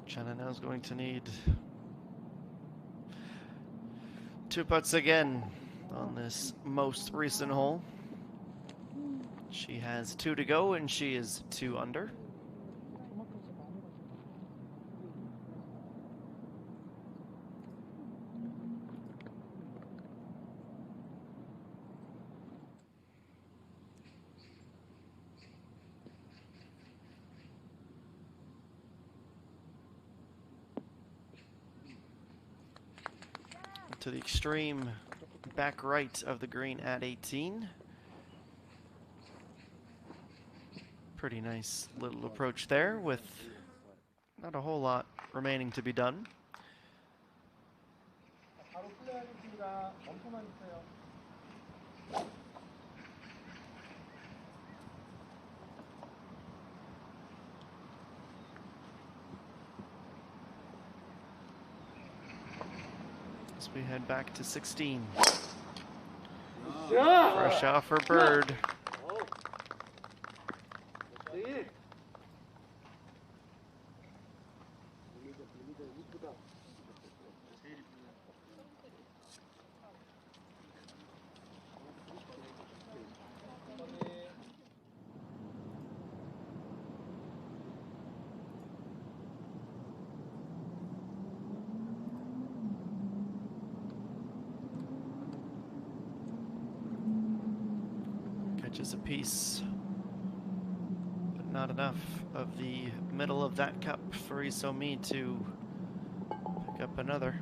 Jenna now is going to need 2 putts again on this most recent hole. She has 2 to go and she is 2 under. To the extreme back right of the green at 18. Pretty nice little approach there with not a whole lot remaining to be done. As we head back to 16. Fresh off her bird. Catches a piece, but not enough of the middle of that cup for Isomi to pick up another.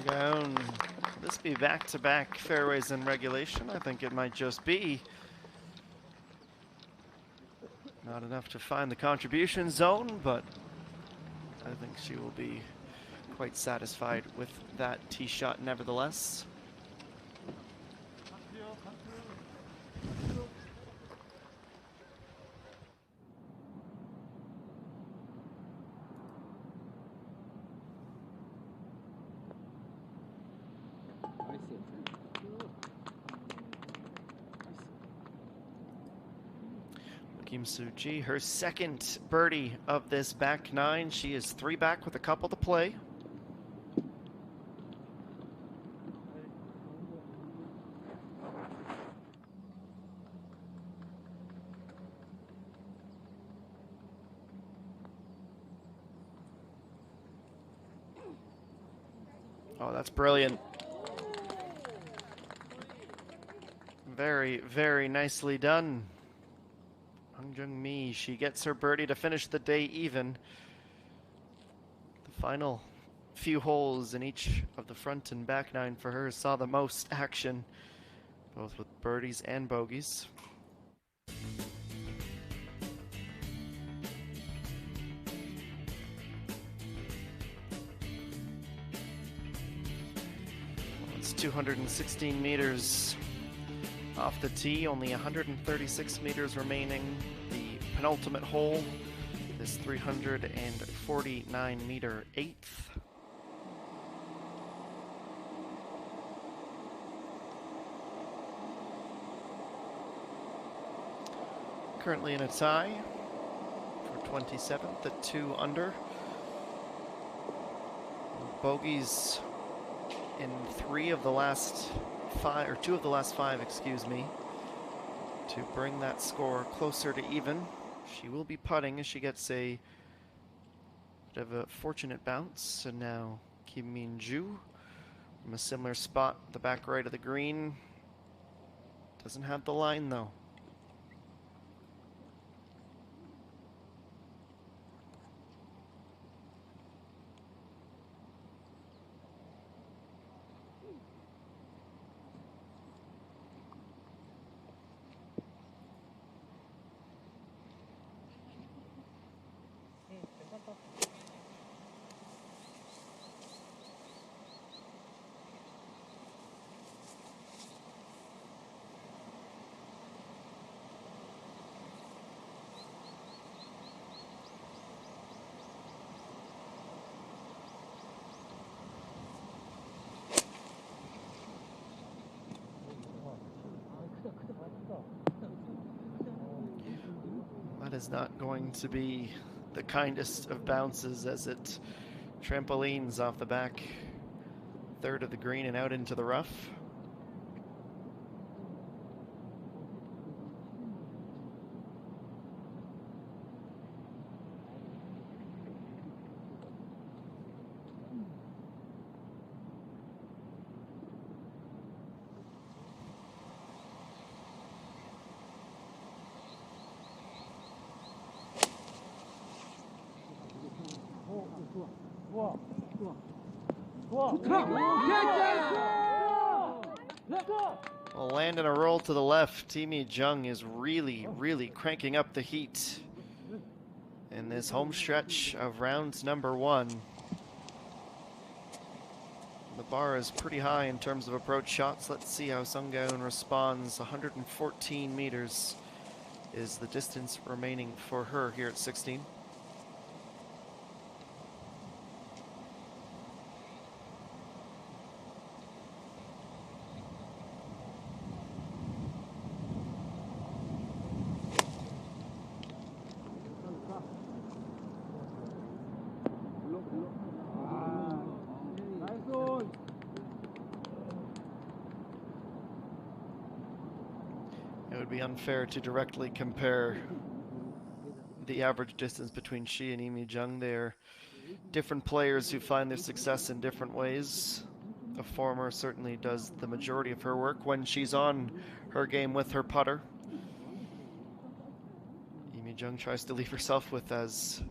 Down. Could this be back-to-back fairways in regulation? I think it might just be. Not enough to find the contribution zone, but I think she will be quite satisfied with that tee shot nevertheless. Kim Soo-ji, her second birdie of this back nine. She is 3 back with a couple to play. Oh, that's brilliant. Very, very nicely done. Jung-mi, she gets her birdie to finish the day even. The final few holes in each of the front and back nine for her saw the most action, both with birdies and bogeys. It's 216 meters off the tee, only 136 meters remaining. The penultimate hole, this 349 meter eighth. Currently in a tie for 27th at 2 under. Bogeys in 2 of the last 5, excuse me, to bring that score closer to even. She will be putting as she gets a bit of a fortunate bounce. And now Kim Min-ju from a similar spot, the back right of the green. Doesn't have the line though. is not going to be the kindest of bounces as it trampolines off the back third of the green and out into the rough. Well, land and a roll to the left. Timi Jung is really cranking up the heat in this home stretch of round number 1. The bar is pretty high in terms of approach shots. Let's see how Sunggaeun responds. 114 meters is the distance remaining for her here at 16. It would be unfair to directly compare the average distance between she and Imi Jung. They're different players who find their success in different ways. The former certainly does the majority of her work when she's on her game with her putter. Imi Jung tries to leave herself with as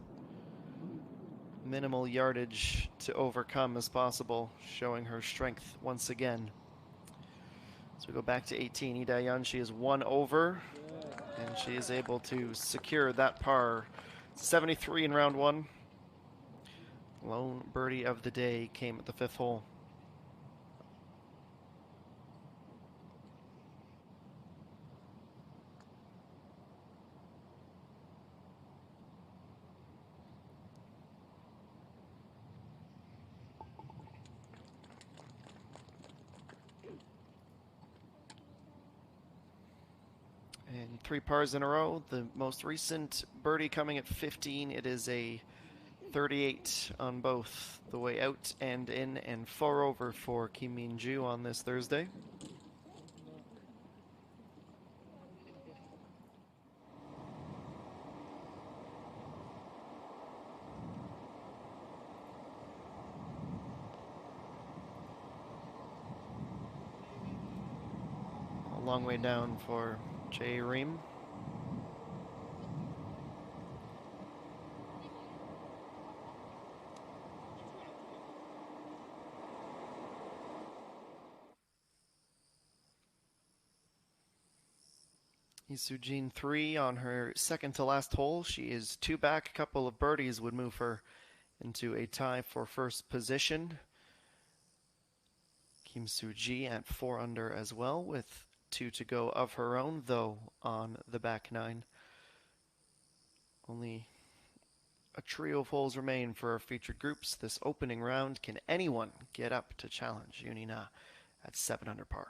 minimal yardage to overcome as possible, showing her strength once again. So we go back to 18. Lee Dae-yeon, she is 1 over, and she is able to secure that par. 73 in round 1. Lone birdie of the day came at the 5th hole. And 3 pars in a row. The most recent birdie coming at 15. It is a 38 on both the way out and in, and 4 over for Kim Min-ju on this Thursday. A long way down for Jae Reem. Lee Soo-jin 3 on her second to last hole. She is 2 back. A couple of birdies would move her into a tie for first position. Kim Soo-ji at 4 under as well, with 2 to go of her own, though on the back 9. Only a trio of holes remain for our featured groups. This opening round, can anyone get up to challenge Yunina at 7 under par?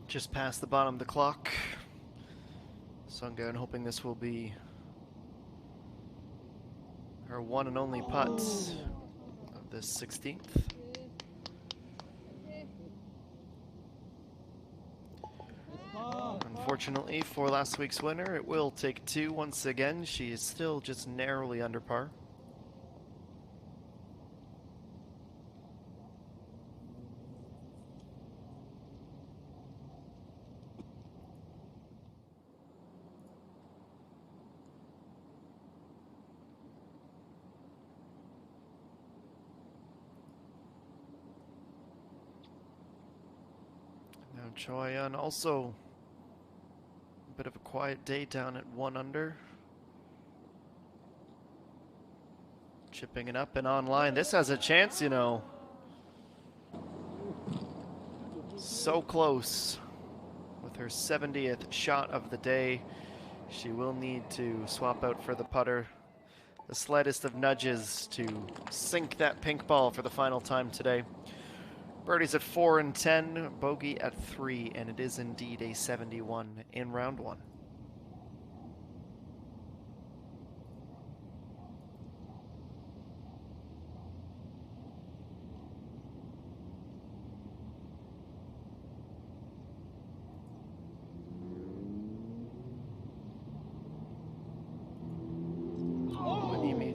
just past the bottom of the clock. Sungyeon hoping this will be her one and only putt of this 16th. Unfortunately for last week's winner, it will take two once again. She is still just narrowly under par. Now Choyun also a bit of a quiet day down at 1 under. Chipping it up and online. This has a chance, you know. So close. With her 70th shot of the day, she will need to swap out for the putter. The slightest of nudges to sink that pink ball for the final time today. Birdies at 4 and 10, bogey at 3, and it is indeed a 71 in round 1.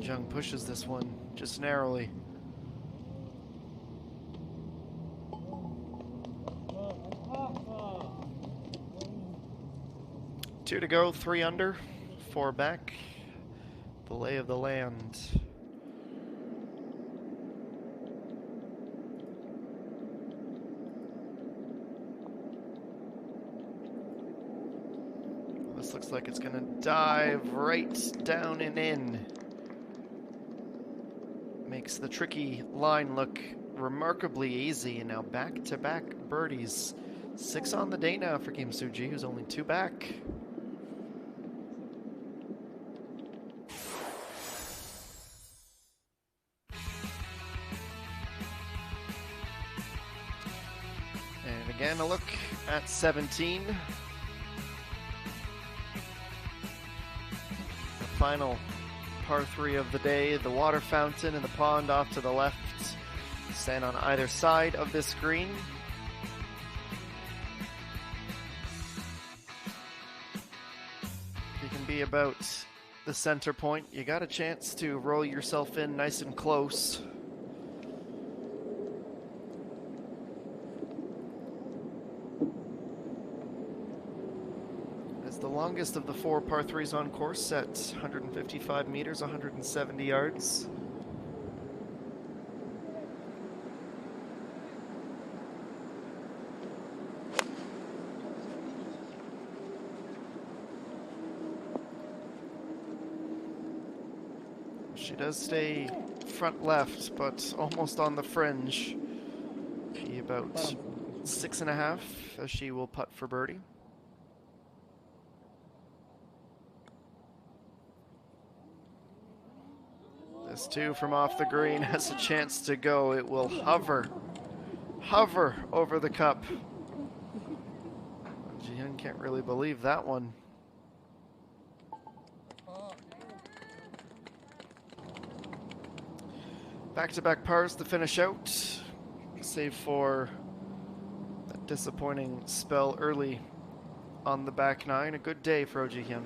Jung pushes this one just narrowly. Two to go, 3 under, 4 back. The lay of the land. This looks like it's gonna dive right down and in. Makes the tricky line look remarkably easy, and now back-to-back birdies. 6 on the day now for Kim Soo-ji, who's only 2 back. And again, a look at 17. The final par 3 of the day. The water fountain and the pond off to the left stand on either side of this green. You can be about the center point. You got a chance to roll yourself in nice and close. The longest of the 4 par 3s on course at 155 meters, 170 yards. She does stay front left, but almost on the fringe. She about 6.5 as she will putt for birdie. This 2 from off the green has a chance to go. It will hover over the cup. Jihyun can't really believe that one. Back-to-back pars to finish out, save for that disappointing spell early on the back 9. A good day for Oh Ji-hyun.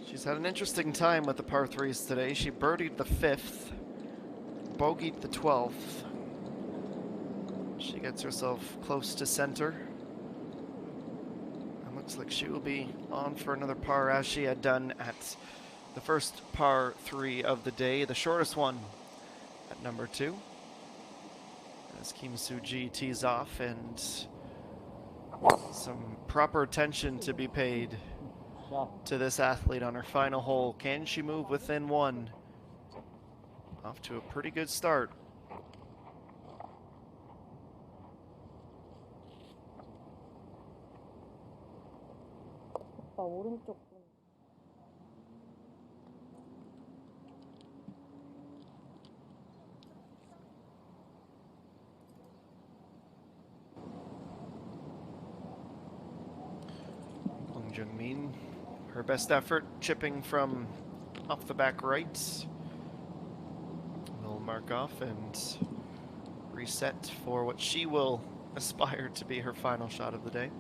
She's had an interesting time with the par 3s today. She birdied the 5th, bogeyed the 12th. She gets herself close to center. And looks like she will be on for another par as she had done at the first par 3 of the day, the shortest one at number 2. As Kim Soo-ji tees off, and some proper attention to be paid to this athlete on her final hole. Can she move within 1? Off to a pretty good start. 오빠 오른쪽 Jungmin. Her best effort, chipping from off the back right. Will mark off and reset for what she will aspire to be her final shot of the day.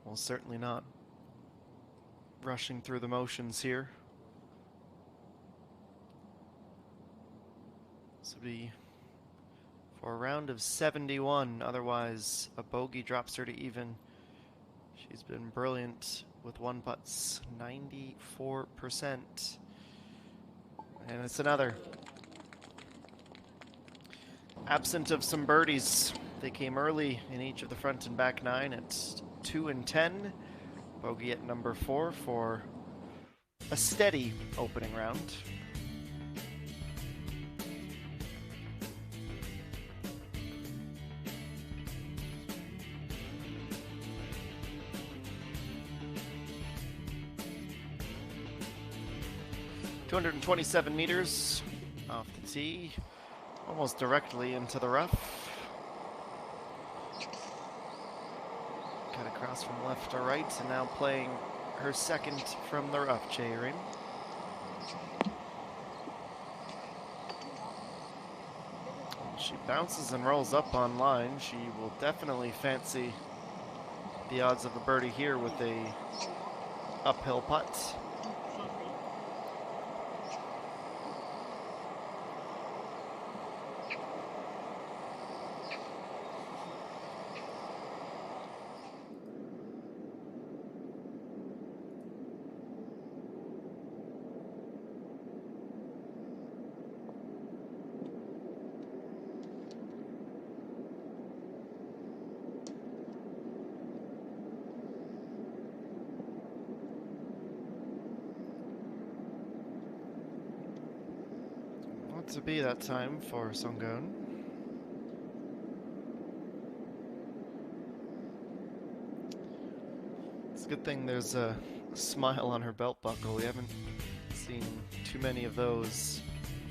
Well, certainly not rushing through the motions here. This would be for a round of 71, otherwise a bogey drops her to even. She's been brilliant with one putts, 94%. And it's another. Absent of some birdies, they came early in each of the front and back nine at 2 and 10. Bogey at number 4 for a steady opening round. .227 meters off the tee, almost directly into the rough. Cut across from left to right, and now playing her second from the rough, Jae-Rin. She bounces and rolls up on line. She will definitely fancy the odds of a birdie here with a uphill putt. To be that time for Sunghoon. It's a good thing there's a smile on her belt buckle. We haven't seen too many of those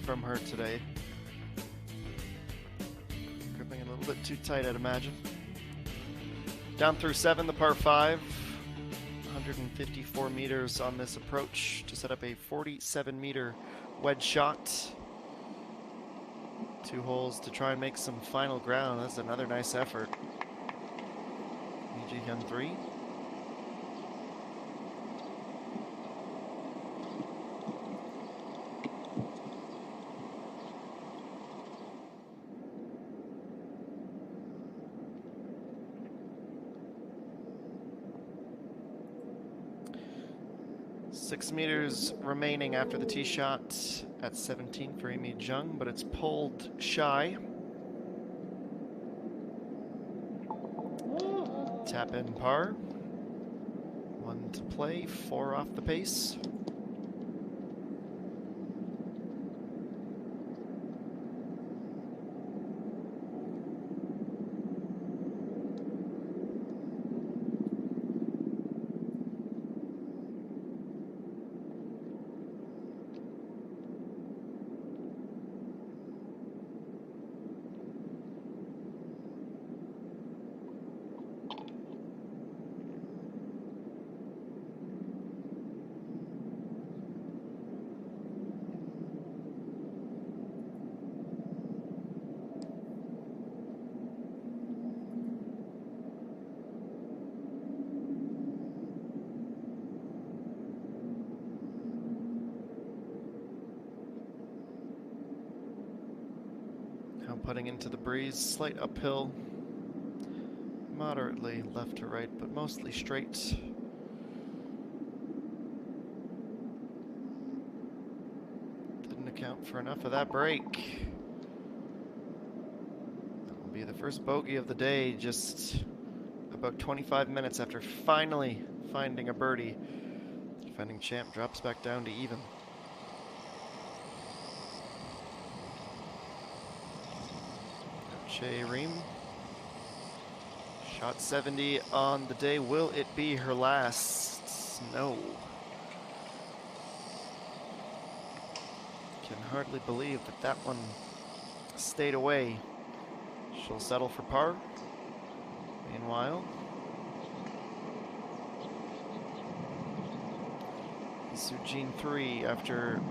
from her today. Gripping a little bit too tight, I'd imagine. Down through 7, the par 5. 154 meters on this approach to set up a 47-meter wedge shot. 2 holes to try and make some final ground. That's another nice effort. EG on 3. Six meters remaining after the tee shot at 17 for Amy Jung, but it's pulled shy. Tap in par. 1 to play, 4 off the pace. Putting into the breeze, slight uphill, moderately left to right, but mostly straight. Didn't account for enough of that break. That will be the first bogey of the day, just about 25 minutes after finally finding a birdie. Defending champ drops back down to even. Che Reem. Shot 70 on the day. Will it be her last? No. Can hardly believe that that one stayed away. She'll settle for par. Meanwhile, Sujin 3, after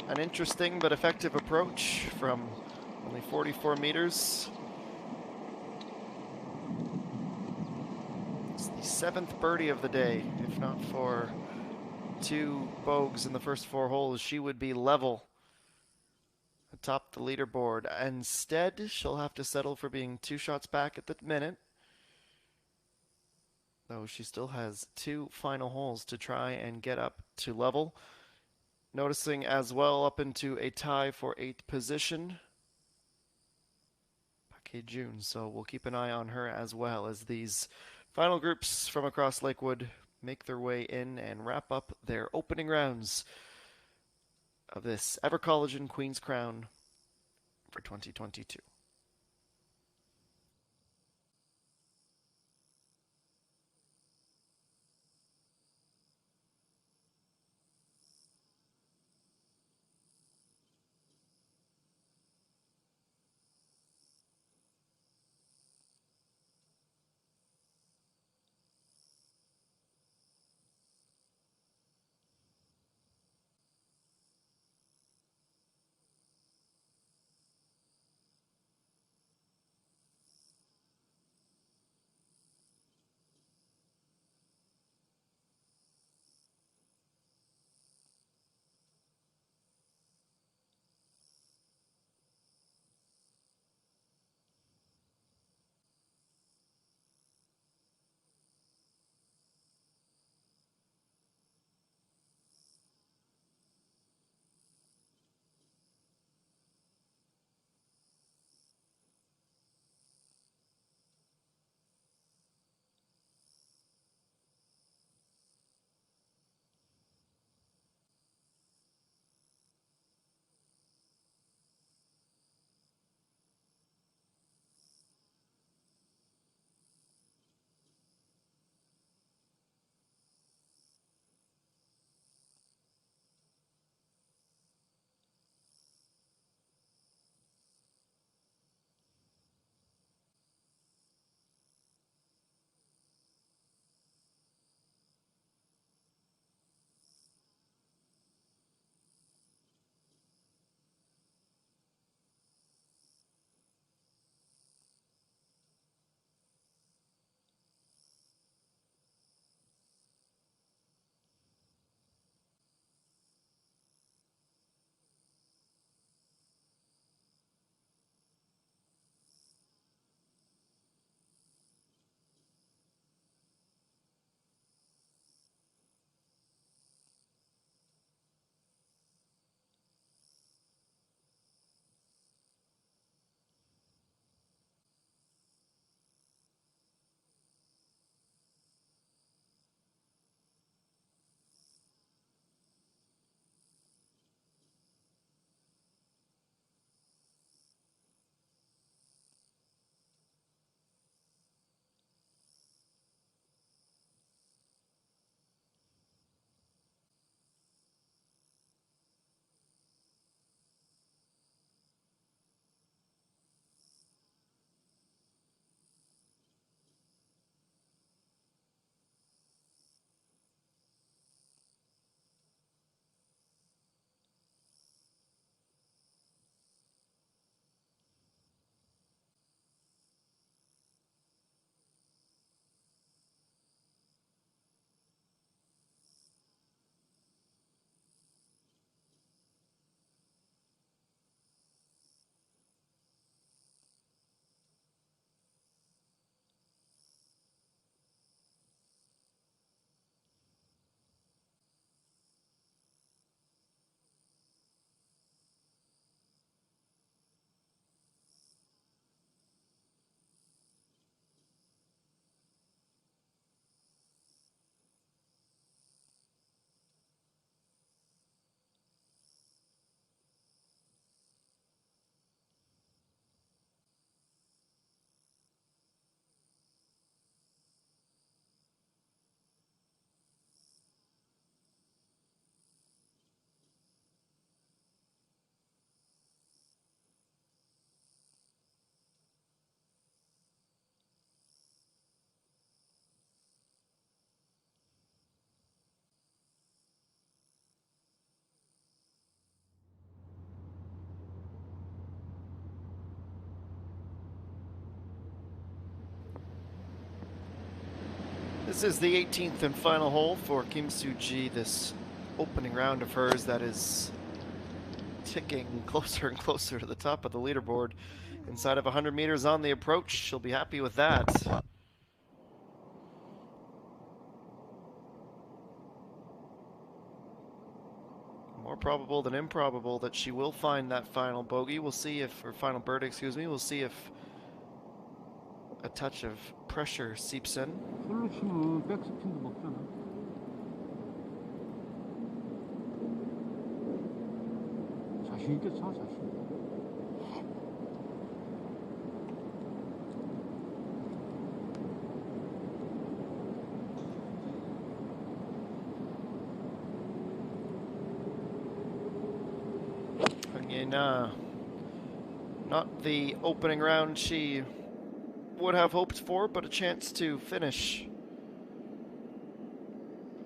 an interesting but effective approach from only 44 meters. It's the 7th birdie of the day. If not for 2 bogeys in the first 4 holes, she would be level atop the leaderboard. Instead, she'll have to settle for being 2 shots back at the minute, though she still has 2 final holes to try and get up to level. Noticing as well up into a tie for 8th position, Paquet June, so we'll keep an eye on her as well as these final groups from across Lakewood make their way in and wrap up their opening rounds of this EVERCOLLAGEN Queen's Crown for 2022. This is the 18th and final hole for Kim Soo-ji, this opening round of hers that is ticking closer and closer to the top of the leaderboard. Inside of 100 meters on the approach, she'll be happy with that. More probable than improbable that she will find that final bogey. We'll see if, or final birdie, excuse me. We'll see if a touch of pressure seeps in. 솔로 치면 백스핀도 먹잖아. 자신 있게 차, 자신 있게. Not the opening round she would have hoped for, but a chance to finish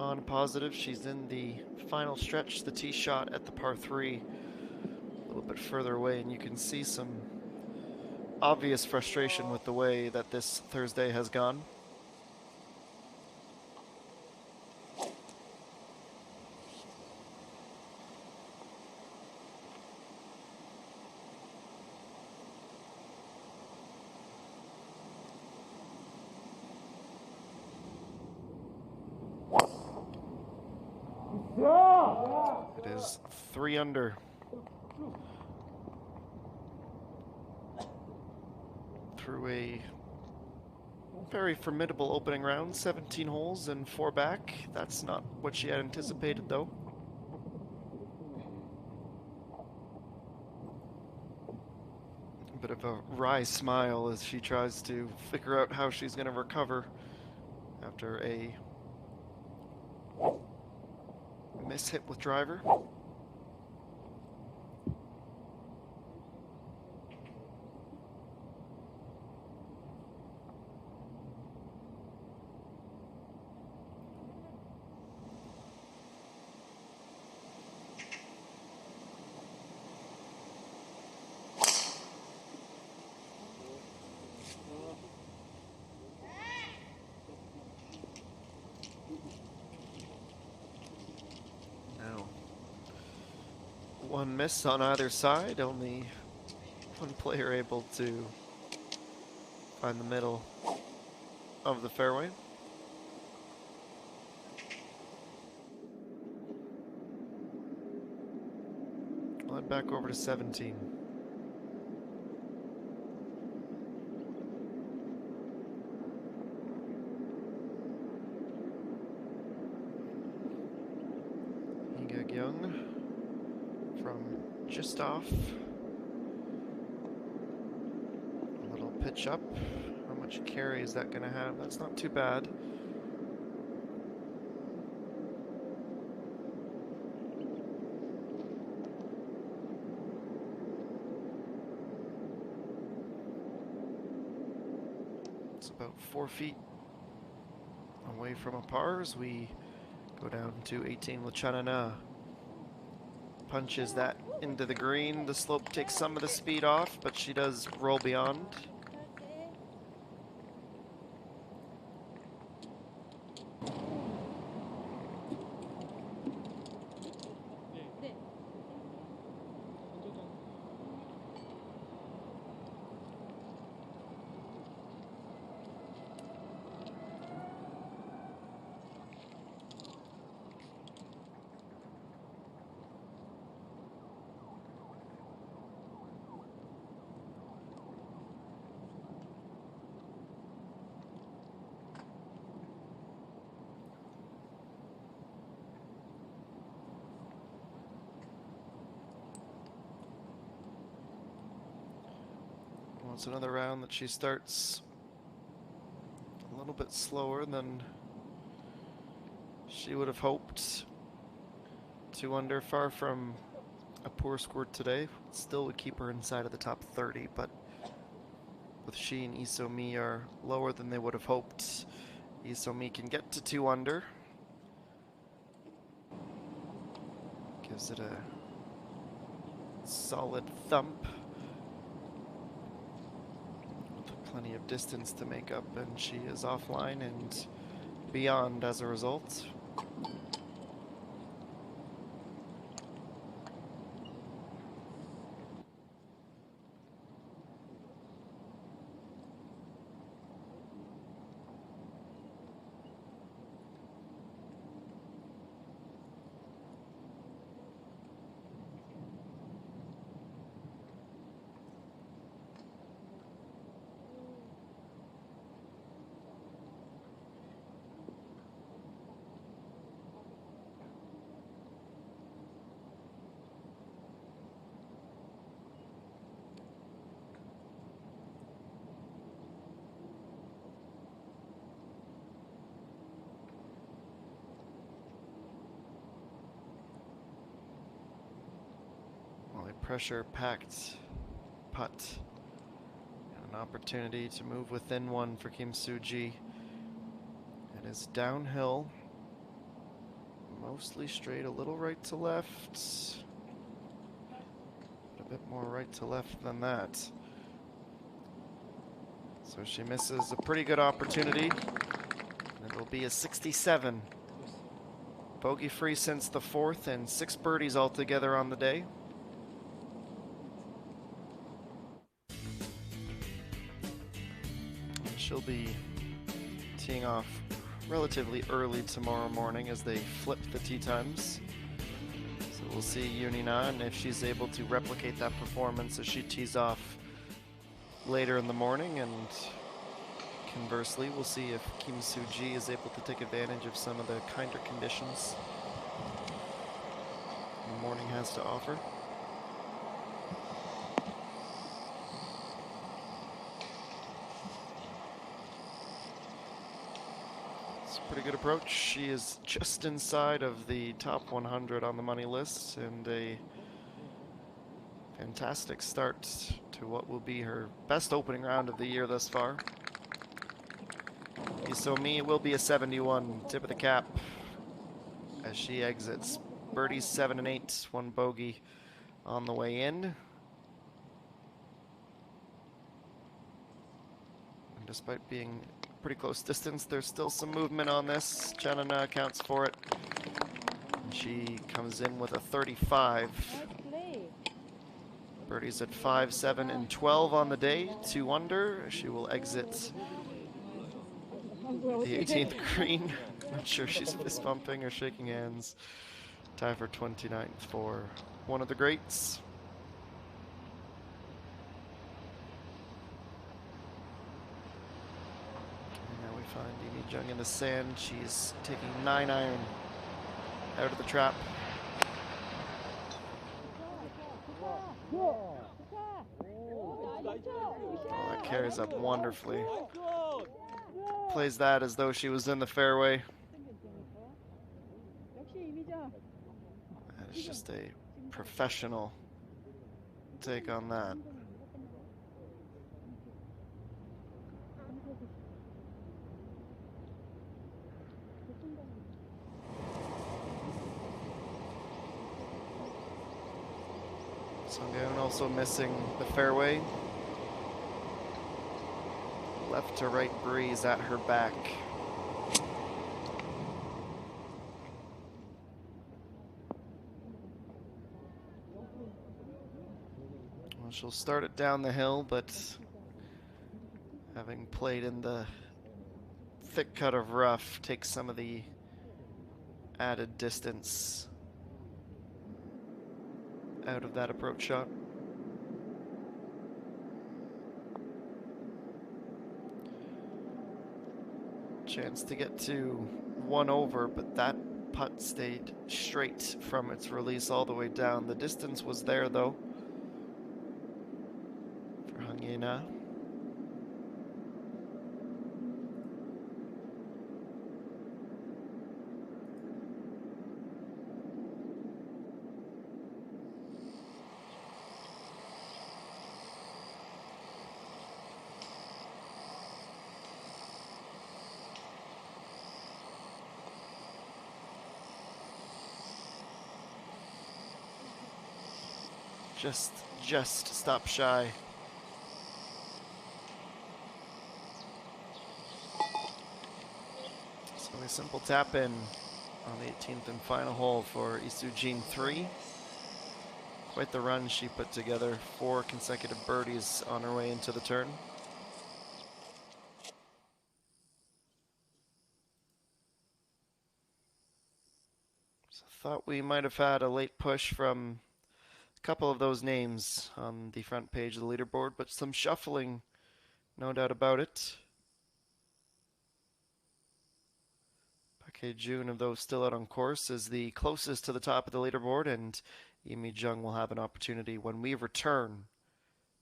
on a positive. She's in the final stretch, the tee shot at the par 3, a little bit further away, and you can see some obvious frustration with the way that this Thursday has gone. It is 3 under. Through a very formidable opening round, 17 holes and 4 back. That's not what she had anticipated, though. A bit of a wry smile as she tries to figure out how she's going to recover after a miss hit with driver. One miss on either side, only one player able to find the middle of the fairway. We'll head back over to 17. Young from just off. A little pitch up. How much carry is that going to have? That's not too bad. It's about 4 feet away from a par as we go down to 18. Lachanana punches that into the green. The slope takes some of the speed off, but she does roll beyond. Well, it's another round that she starts a little bit slower than she would have hoped. 2 under, far from a poor score today. Still would keep her inside of the top 30, but both she and Isomi are lower than they would have hoped. Isomi can get to 2 under. Gives it a solid thump. With plenty of distance to make up, and she is offline and beyond as a result. Pressure-packed putt. An opportunity to move within one for Kim Soo-ji. It is downhill. Mostly straight, a little right to left. A bit more right to left than that. So she misses a pretty good opportunity. And it'll be a 67. Bogey-free since the 4th and 6 birdies altogether on the day. She'll be teeing off relatively early tomorrow morning as they flip the tee times. So we'll see Yunina and if she's able to replicate that performance as she tees off later in the morning, and conversely we'll see if Kim Soo-ji is able to take advantage of some of the kinder conditions the morning has to offer. Pretty good approach. She is just inside of the top 100 on the money list, and a fantastic start to what will be her best opening round of the year thus far. So me, it will be a 71, tip of the cap as she exits. Birdies 7 and 8, 1 bogey on the way in. And despite being pretty close distance, there's still some movement on this. Janana accounts for it. And she comes in with a 35. Birdies at 5, 7, and 12 on the day, 2 under. She will exit the 18th green. Not sure she's fist bumping or shaking hands. Tie for 29th for one of the greats. Find Imi Jung in the sand. She's taking 9-iron out of the trap. Oh, that carries up wonderfully. Plays that as though she was in the fairway. That is just a professional take on that. Sungyeon also missing the fairway. Left to right breeze at her back. Well, she'll start it down the hill, but having played in the thick cut of rough, takes some of the added distance out of that approach shot. Chance to get to 1 over, but that putt stayed straight from its release all the way down. The distance was there though for Hang Ye-na. Just stop shy. So Really simple tap in on the 18th and final hole for Isujin 3. Quite the run she put together. 4 consecutive birdies on her way into the turn. So thought we might have had a late push from a couple of those names on the front page of the leaderboard, but some shuffling, no doubt about it. Park Jun, of those still out on course, is the closest to the top of the leaderboard, and Imi Jung will have an opportunity when we return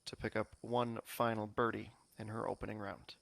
to pick up one final birdie in her opening round.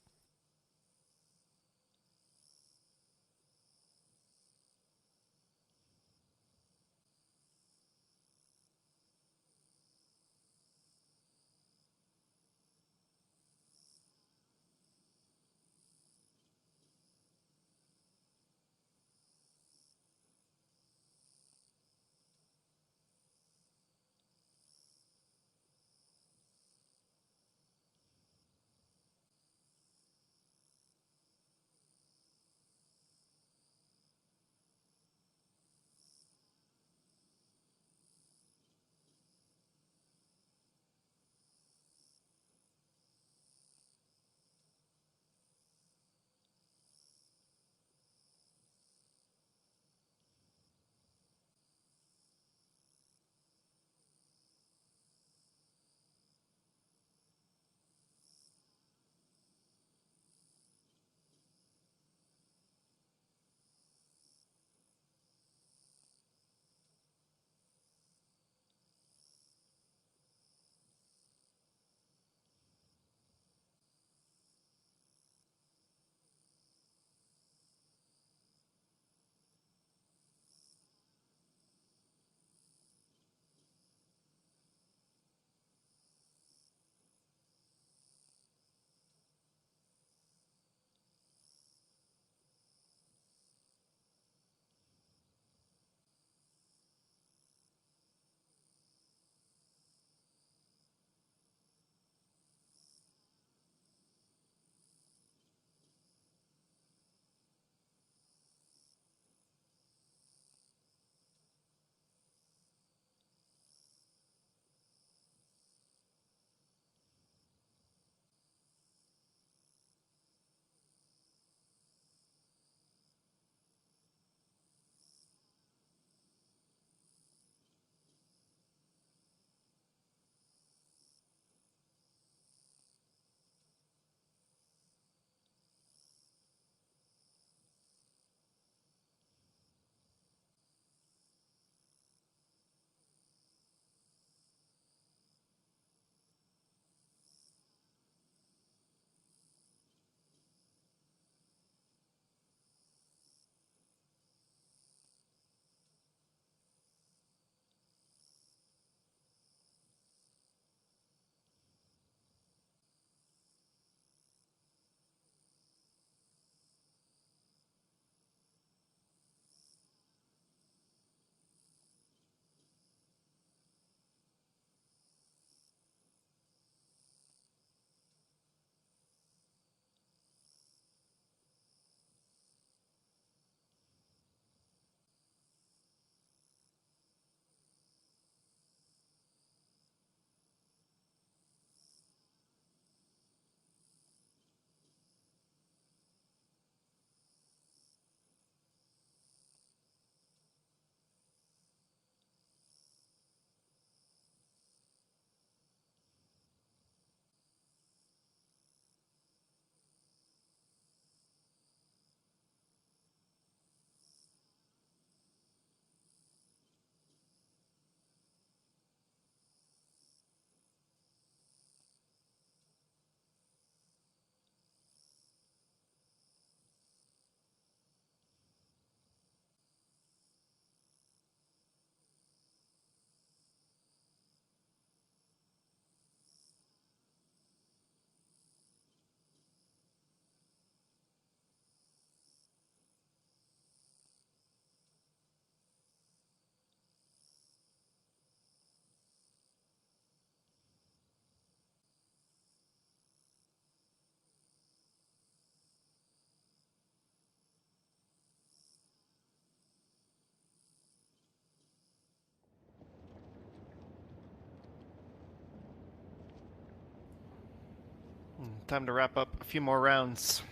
time to wrap up a few more rounds.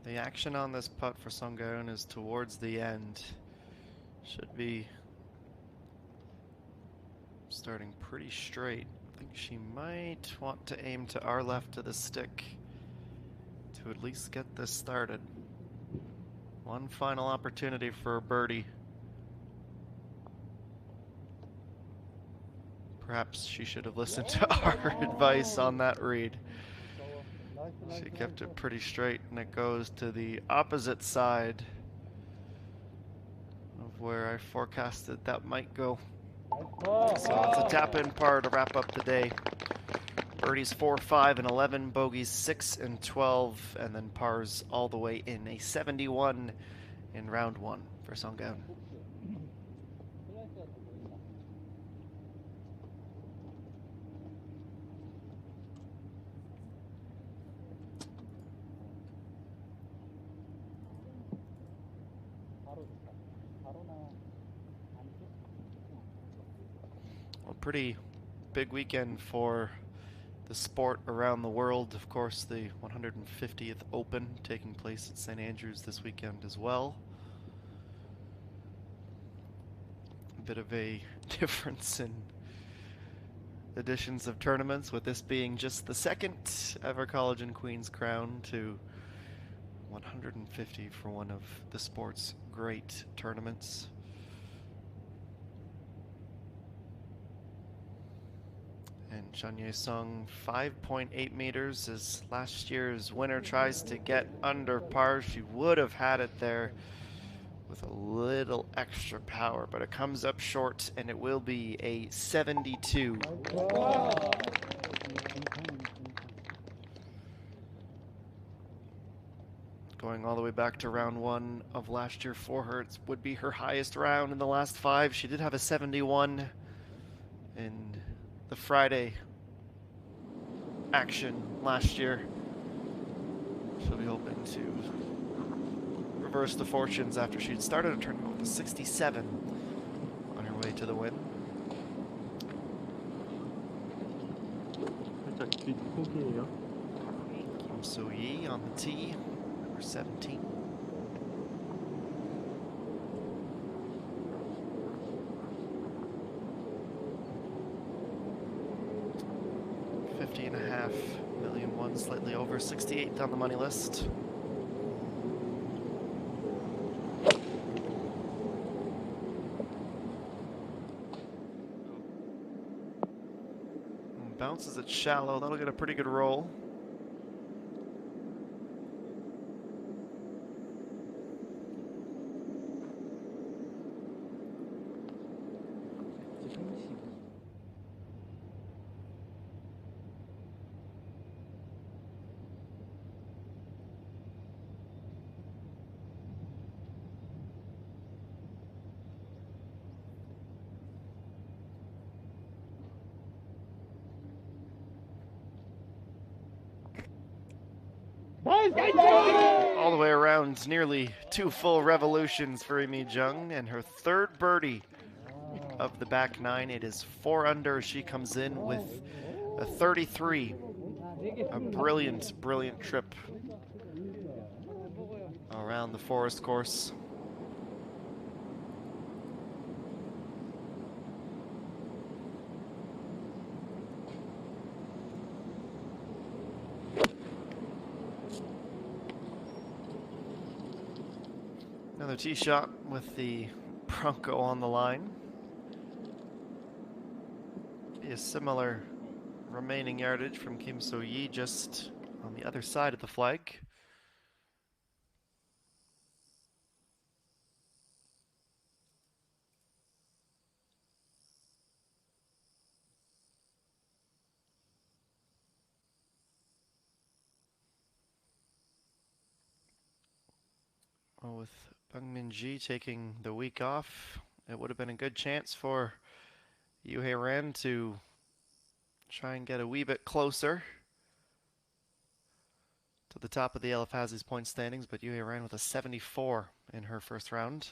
The action on this putt for Songgaeun is towards the end. Should be starting pretty straight. I think she might want to aim to our left of the stick to at least get this started. One final opportunity for a birdie. Perhaps she should have listened to our advice on that read. She kept it pretty straight, and it goes to the opposite side of where I forecasted that might go. So it's a tap-in par to wrap up the day. Birdies 4, 5, and 11, bogeys 6 and 12, and then pars all the way in a 71 in round 1 for Songgaeun. Well, pretty big weekend for the sport around the world. Of course, the 150th Open taking place at St. Andrews this weekend as well. A bit of a difference in editions of tournaments, with this being just the second EVERCOLLAGEN Queen's Crown to 150 for one of the sport's great tournaments. And Chan Ye-sung, 5.8 meters as last year's winner tries to get under par. She would have had it there with a little extra power, but it comes up short, and it will be a 72. Going all the way back to round 1 of last year for her, it would be her highest round in the last 5. She did have a 71 in the Friday action last year. She'll be hoping to reverse the fortunes after she'd started a tournament with a 67 on her way to the win. Kim So-yi on the tee, number 17. $50.5 million won, slightly over, 68th on the money list. Bounces it shallow, that'll get a pretty good roll. All the way around, nearly 2 full revolutions for Imi Jung, and her 3rd birdie of the back 9. It is 4 under. She comes in with a 33. A brilliant, brilliant trip around the forest course. Another tee shot with the Bronco on the line. Be a similar remaining yardage from Kim So-yi, just on the other side of the flag. Well, with Bang Min-ji taking the week off, it would have been a good chance for Yoo Hae-ran to try and get a wee bit closer to the top of the Eliphazzi's point standings, but Yoo Hae-ran with a 74 in her first round.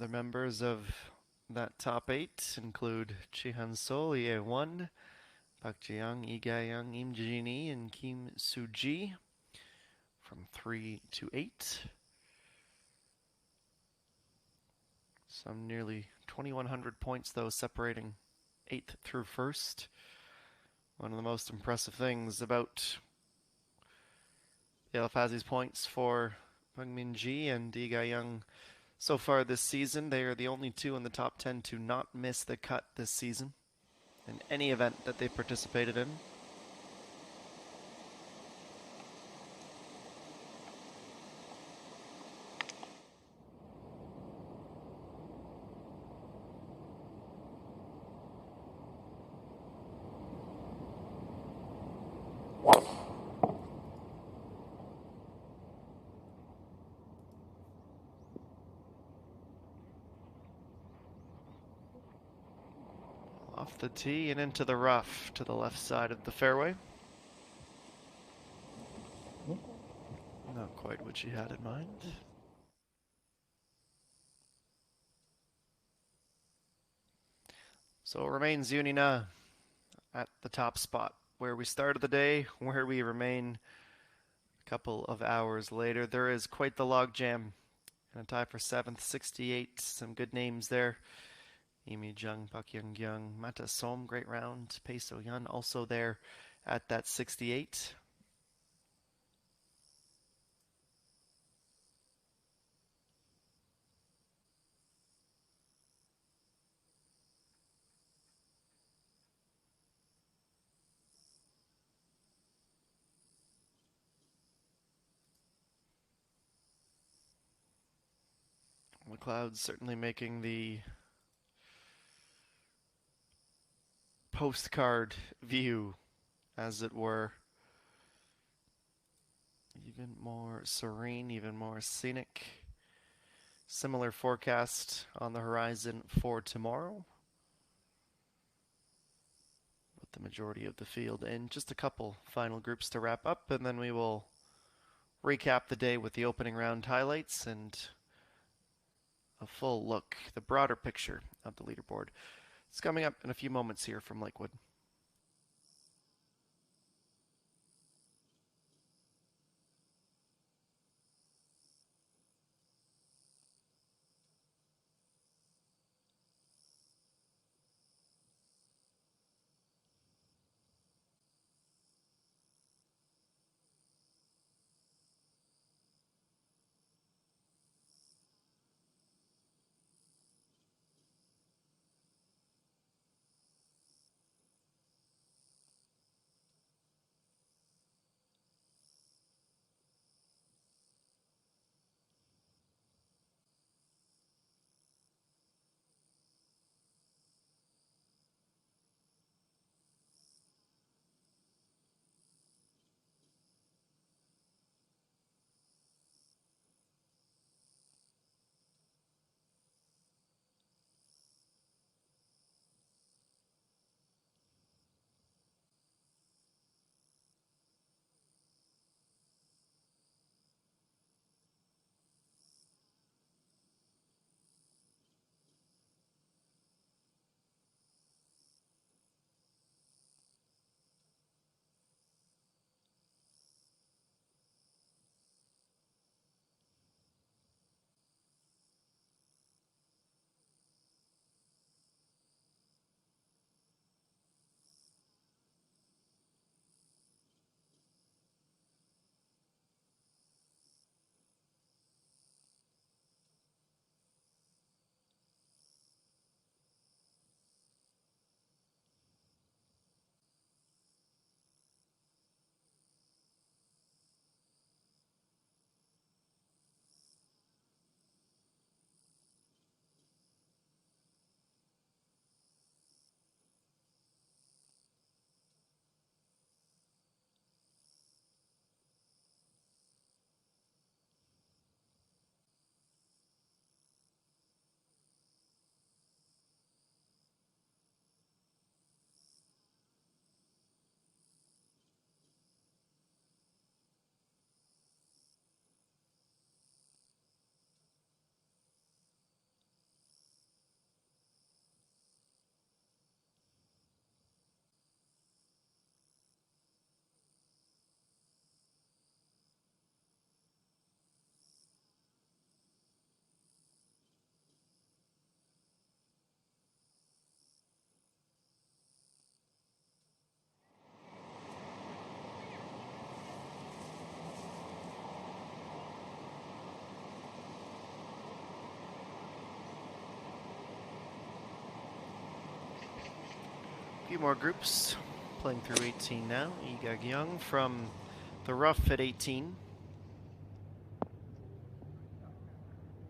Other members of that top 8 include Chihan Sol, Ie1, Park Ji-young, Lee Ga-young, Im Jin-hee, and Kim Soo-ji from 3 to 8. Some nearly 2,100 points, though, separating 8th through 1st. One of the most impressive things about the Alfazi's points for Bang Min-ji and Lee Ga-young so far this season, they are the only two in the top 10 to not miss the cut this season in any event that they participated in. Off the tee and into the rough to the left side of the fairway. Not quite what she had in mind. So it remains Yunina at the top spot, where we started the day, where we remain a couple of hours later. There is quite the logjam, and a tie for 7th, 68. Some good names there. Imi Jung, Park Young-kyung, Mata Som, great round. Pei So-yeon also there at that 68. McLeod's certainly making the postcard view, as it were. Even more serene, even more scenic. Similar forecast on the horizon for tomorrow, with the majority of the field in. Just a couple final groups to wrap up, and then we will recap the day with the opening round highlights and a full look, the broader picture of the leaderboard. It's coming up in a few moments here from Lakewood. few more groups playing through 18 now. Egag Young from the rough at 18.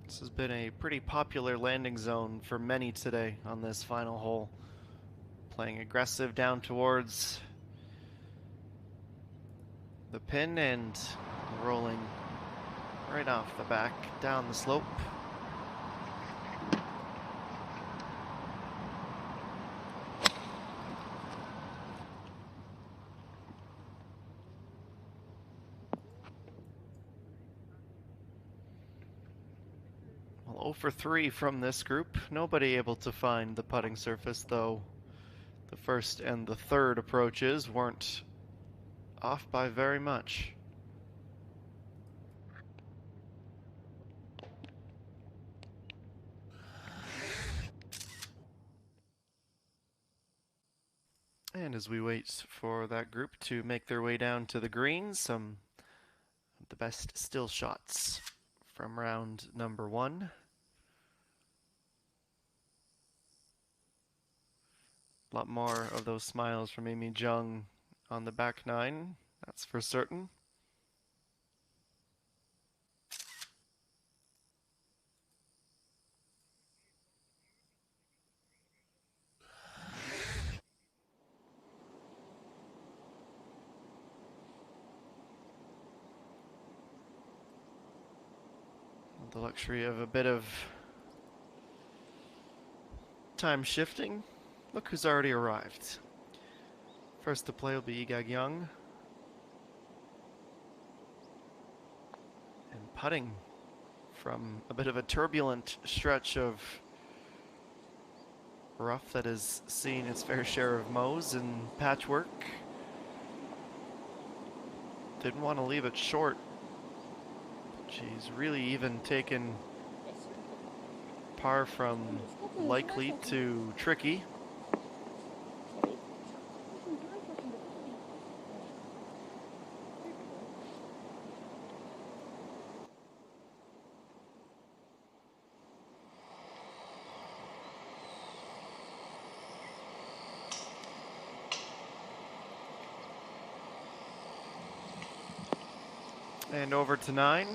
This has been a pretty popular landing zone for many today on this final hole. Playing aggressive down towards the pin and rolling right off the back down the slope. Well, 0 for 3 from this group. Nobody able to find the putting surface, though the first and the third approaches weren't off by very much. And as we wait for that group to make their way down to the green, some of the best still shots from round number 1. A lot more of those smiles from Amy Jung on the back 9, that's for certain. The luxury of a bit of time shifting. Look who's already arrived. First to play will be Egag Young. And putting from a bit of a turbulent stretch of rough that has seen its fair share of mows and patchwork. Didn't want to leave it short. She's really even taken par from likely to tricky. And over to 9.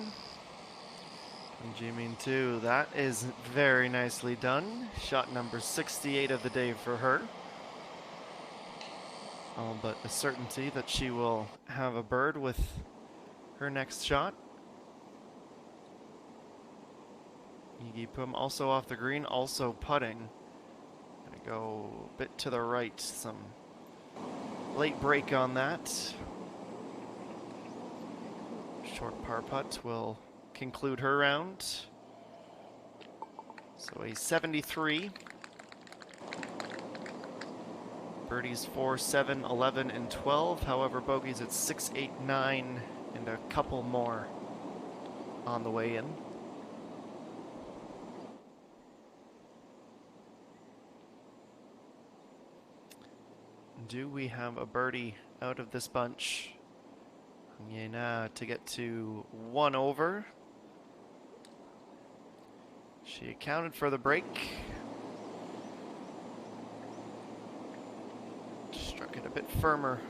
And Jimin 2, that is very nicely done. Shot number 68 of the day for her. All but a certainty that she will have a bird with her next shot. Igi Pum also off the green, also putting. Gonna go a bit to the right, some late break on that. Short par putt will conclude her round. So a 73. Birdies 4, 7, 11, and 12. However, bogeys at 6, 8, 9, and a couple more on the way in. Do we have a birdie out of this bunch? Yena to get to 1 over. She accounted for the break. Struck it a bit firmer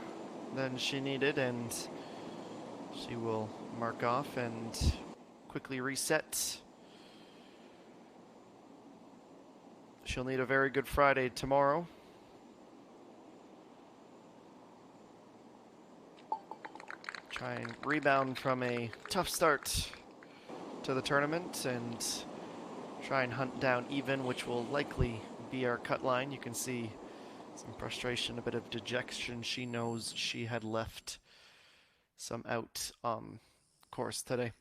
than she needed, and she will mark off and quickly reset. She'll need a very good Friday tomorrow. Try and rebound from a tough start to the tournament and try and hunt down even, which will likely be our cut line. You can see some frustration, a bit of dejection. She knows she had left some out course today.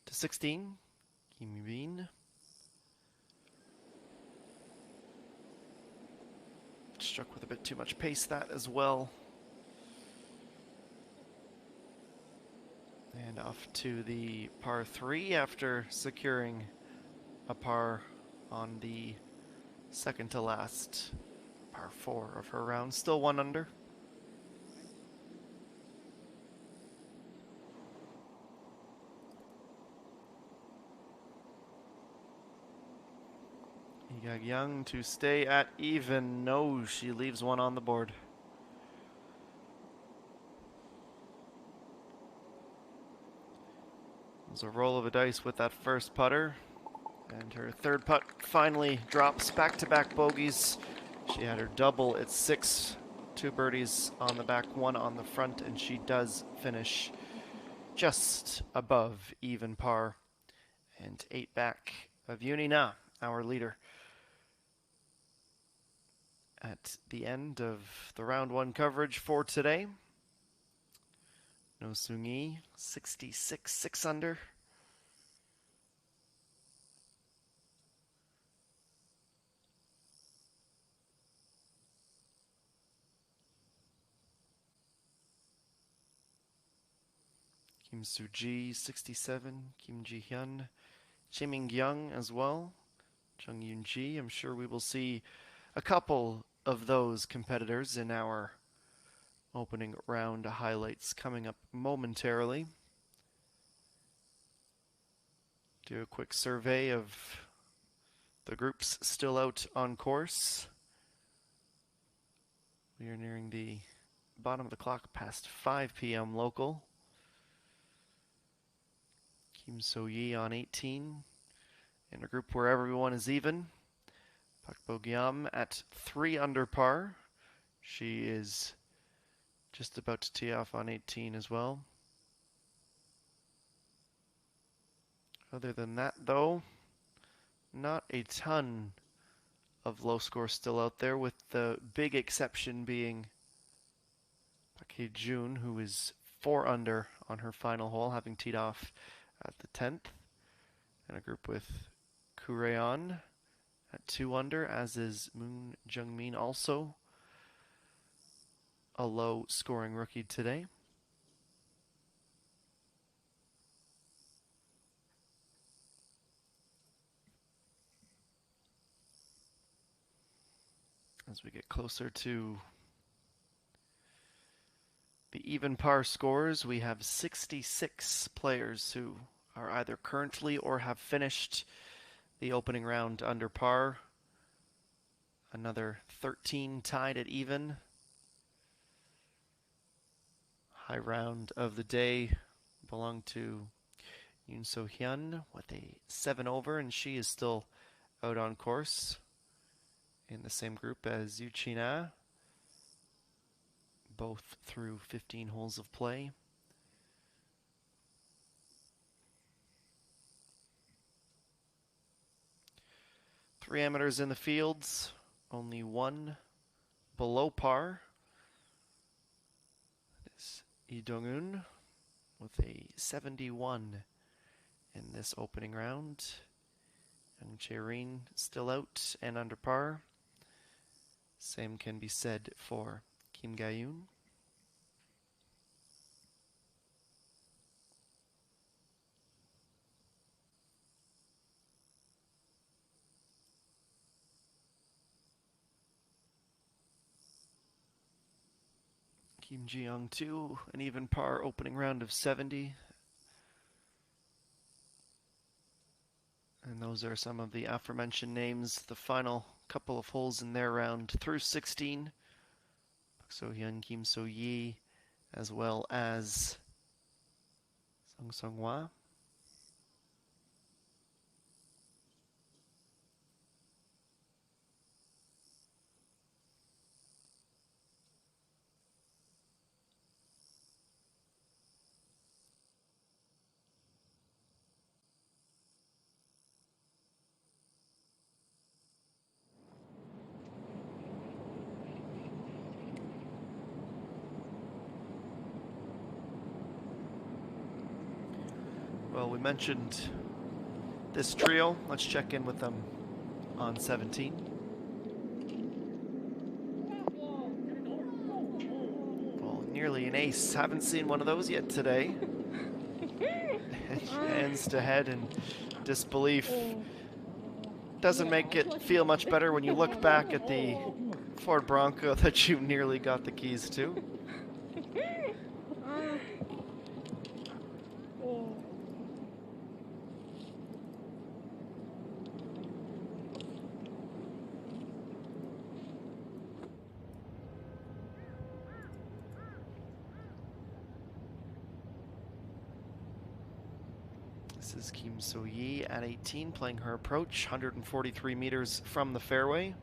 To 16, Kim Yubin. Struck with a bit too much pace that as well. And off to the par 3 after securing a par on the second to last par 4 of her round. Still 1 under. Young to stay at even. No, she leaves one on the board. There's a roll of a dice with that first putter. And her third putt finally drops back-to-back bogeys. She had her double at 6, 2 birdies on the back, 1 on the front, and she does finish just above even par. And 8 back of Unina, our leader. At the end of the round 1 coverage for today. No Sungi, 66, 6 under. Kim Soo-ji, 67. Kim Ji-hyun. Chiming Young as well. Chung Yoon-ji. I'm sure we will see a couple of those competitors in our opening round highlights coming up momentarily. Do a quick survey of the groups still out on course. We are nearing the bottom of the clock, past 5 p.m. local. Kim So-yi on 18. In a group where everyone is even. Pak Bo-gyam at 3 under par. She is just about to tee off on 18 as well. Other than that, though, not a ton of low score still out there, with the big exception being Park Hye-jun, who is 4 under on her final hole, having teed off at the 10th. In a group with Kureon at 2 under, as is Moon Jung-min, also a low scoring rookie today. As we get closer to the even par scores, we have 66 players who are either currently or have finished the opening round under par. Another 13 tied at even. High round of the day belonged to Yoon So-hyun with a 7 over, and she is still out on course in the same group as Yu China, both through 15 holes of play. Three amateurs in the fields, only one below par. That is Lee Dong-eun with a 71 in this opening round. Young Jae-rin still out and under par. Same can be said for Kim Ga-eun. Kim Ji-young too, an even par opening round of 70. And those are some of the aforementioned names, the final couple of holes in their round through 16. Park So-hyun, Kim So-yi, as well as Sung Sung-hwa. Well, we mentioned this trio. Let's check in with them on 17. Well, nearly an ace. Haven't seen one of those yet today. Hands to head in disbelief. Doesn't make it feel much better when you look back at the Ford Bronco that you nearly got the keys to. This is Kim So-yi at 18, playing her approach, 143 meters from the fairway.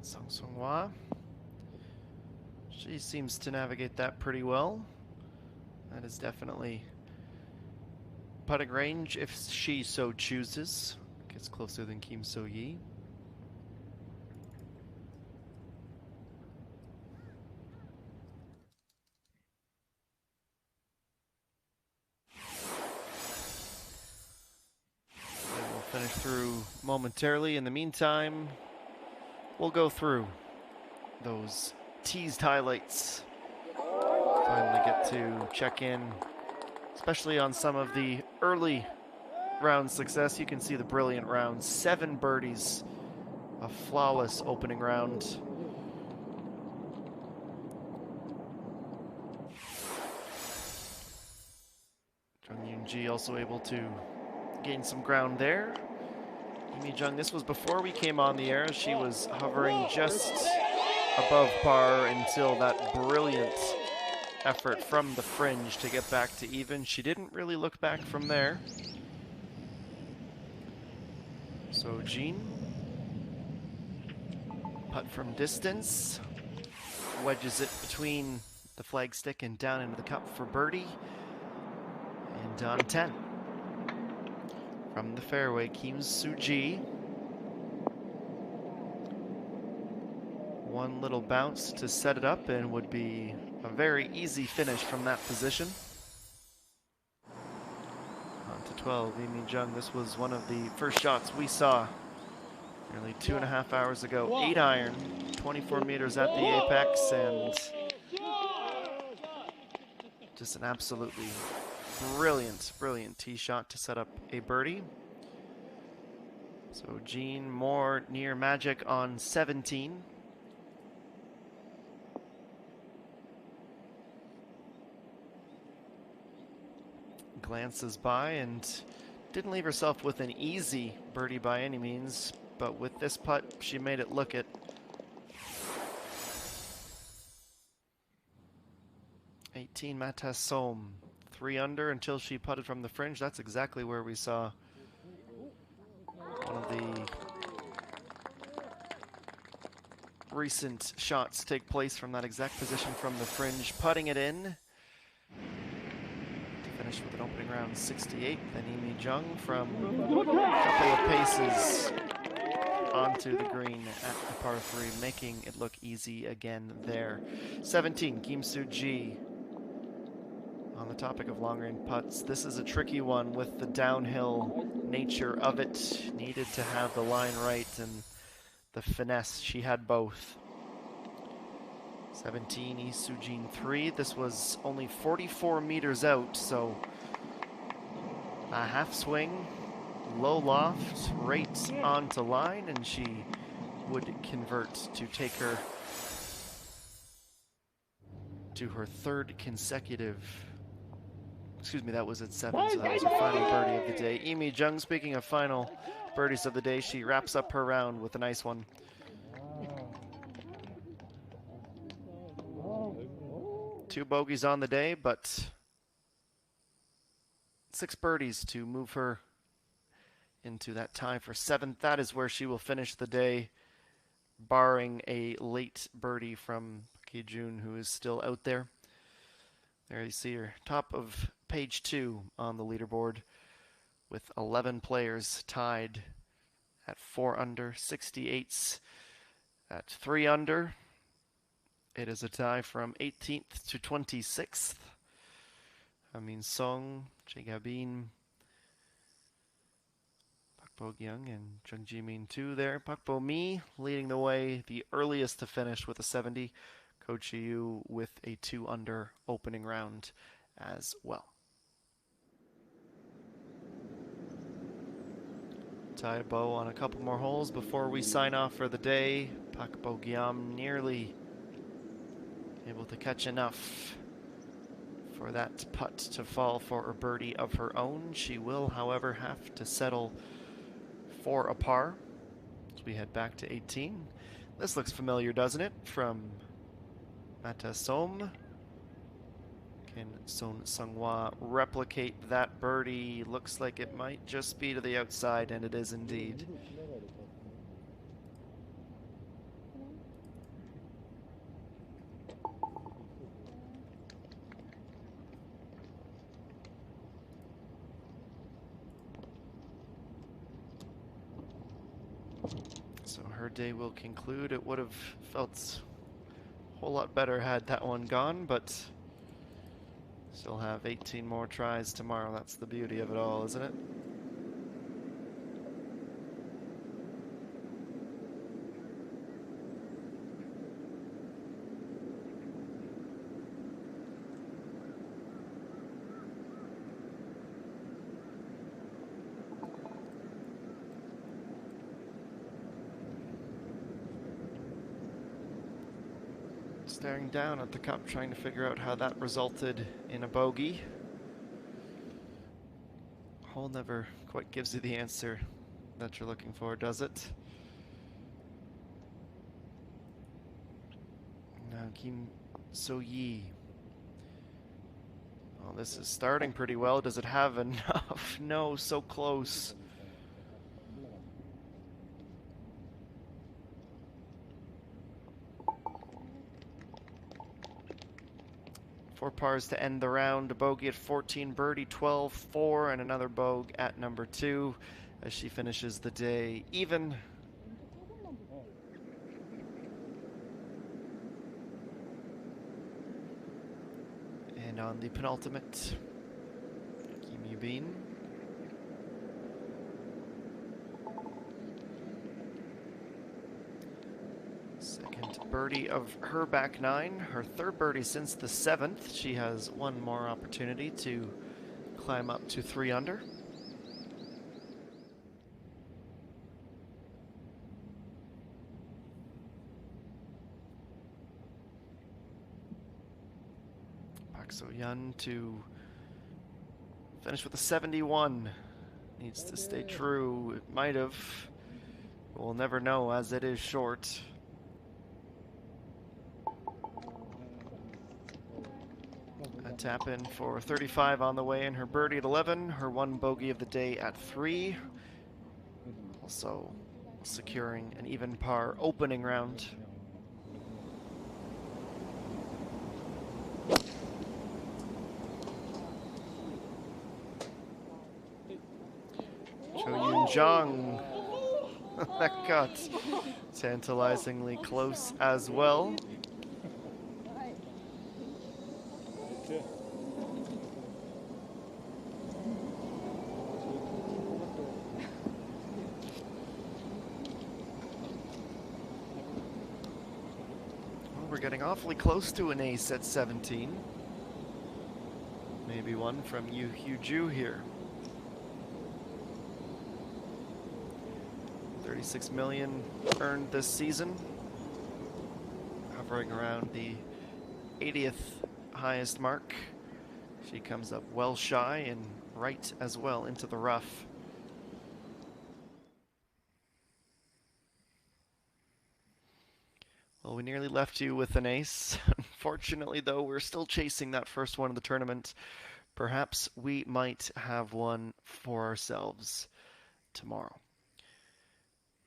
Sung Sung-hwa. She seems to navigate that pretty well. That is definitely putting range if she so chooses. Gets closer than Kim So-yi. And we'll finish through momentarily. In the meantime, we'll go through those teased highlights. Finally get to check in, especially on some of the early round success. You can see the brilliant round. 7 birdies, a flawless opening round. Jung Yoon-ji also able to gain some ground there. Imi Jung, this was before we came on the air. She was hovering just above par until that brilliant effort from the fringe to get back to even. She didn't really look back from there. So Jean, putt from distance, wedges it between the flagstick and down into the cup for birdie. And on 10. From the fairway, Kim So-ji. One little bounce to set it up and would be a very easy finish from that position. On to 12, Imi Jung. This was one of the first shots we saw nearly 2.5 hours ago. 8 iron, 24 meters at the apex, and just an absolutely brilliant, brilliant tee shot to set up a birdie. So Jean more near magic on 17. Glances by and didn't leave herself with an easy birdie by any means, but with this putt, she made it look it. Mata Som, 3 under until she putted from the fringe. That's exactly where we saw one of the recent shots take place, from that exact position from the fringe, putting it in to finish with an opening round 68. Then Imi Jung from a couple of paces onto the green at the par 3, making it look easy again there. 17, Kim So-ji. On the topic of long range putts, this is a tricky one with the downhill nature of it. Needed to have the line right and the finesse. She had both. 17, Lee Soo-jin 3. This was only 44 meters out, so a half swing, low loft, right onto line, and she would convert to take her to her 3rd consecutive. Excuse me, that was at 7, so that was her final birdie of the day. Imi Jung, speaking of final birdies of the day, she wraps up her round with a nice one. 2 bogeys on the day, but 6 birdies to move her into that tie for 7th. That is where she will finish the day, barring a late birdie from Ki-jun, who is still out there. There you see her, top of page 2 on the leaderboard, with 11 players tied at 4 under, 68s At 3 under, it is a tie from 18th to 26th. Amin Song, Jagabin, Pak Bo Gyung, and Jung Ji Min 2 there. Pak Bo Mi leading the way, the earliest to finish with a 70. Ko Chi Yu with a 2 under opening round as well. Tie a bow on a couple more holes before we sign off for the day. Pak Bo Gyam nearly able to catch enough for that putt to fall for a birdie of her own. She will, however, have to settle for a par as we head back to 18. This looks familiar, doesn't it? From Mata Som. Can Son Sung-hwa replicate that birdie? Looks like it might just be to the outside, and it is indeed. So her day will conclude. It would have felt a whole lot better had that one gone, but still have 18 more tries tomorrow. That's the beauty of it all, isn't it? Staring down at the cup, trying to figure out how that resulted in a bogey. Hole never quite gives you the answer that you're looking for, does it? Now Kim So-yi. Well, this is starting pretty well. Does it have enough? No, so close. Four pars to end the round. A bogey at 14, birdie 12, 4, and another bogey at number 2 as she finishes the day even. And on the penultimate, Kim Yoo-bin. Second birdie of her back 9, her third birdie since the 7th. She has one more opportunity to climb up to 3 under. Park So-yeon to finish with a 71. Needs to stay true. It might have. We'll never know as it is short. A tap in for 35 on the way in her birdie at 11, her one bogey of the day at 3. Also securing an even par opening round. Cho Yoon-jung. That got tantalizingly close as well. We're getting awfully close to an ace at 17. Maybe one from Yu Hyu-ju here. 36 million earned this season, hovering around the 80th highest mark. She comes up well shy and right as well into the rough. Well, we nearly left you with an ace. Unfortunately, though, we're still chasing that first one of the tournament. Perhaps we might have one for ourselves tomorrow.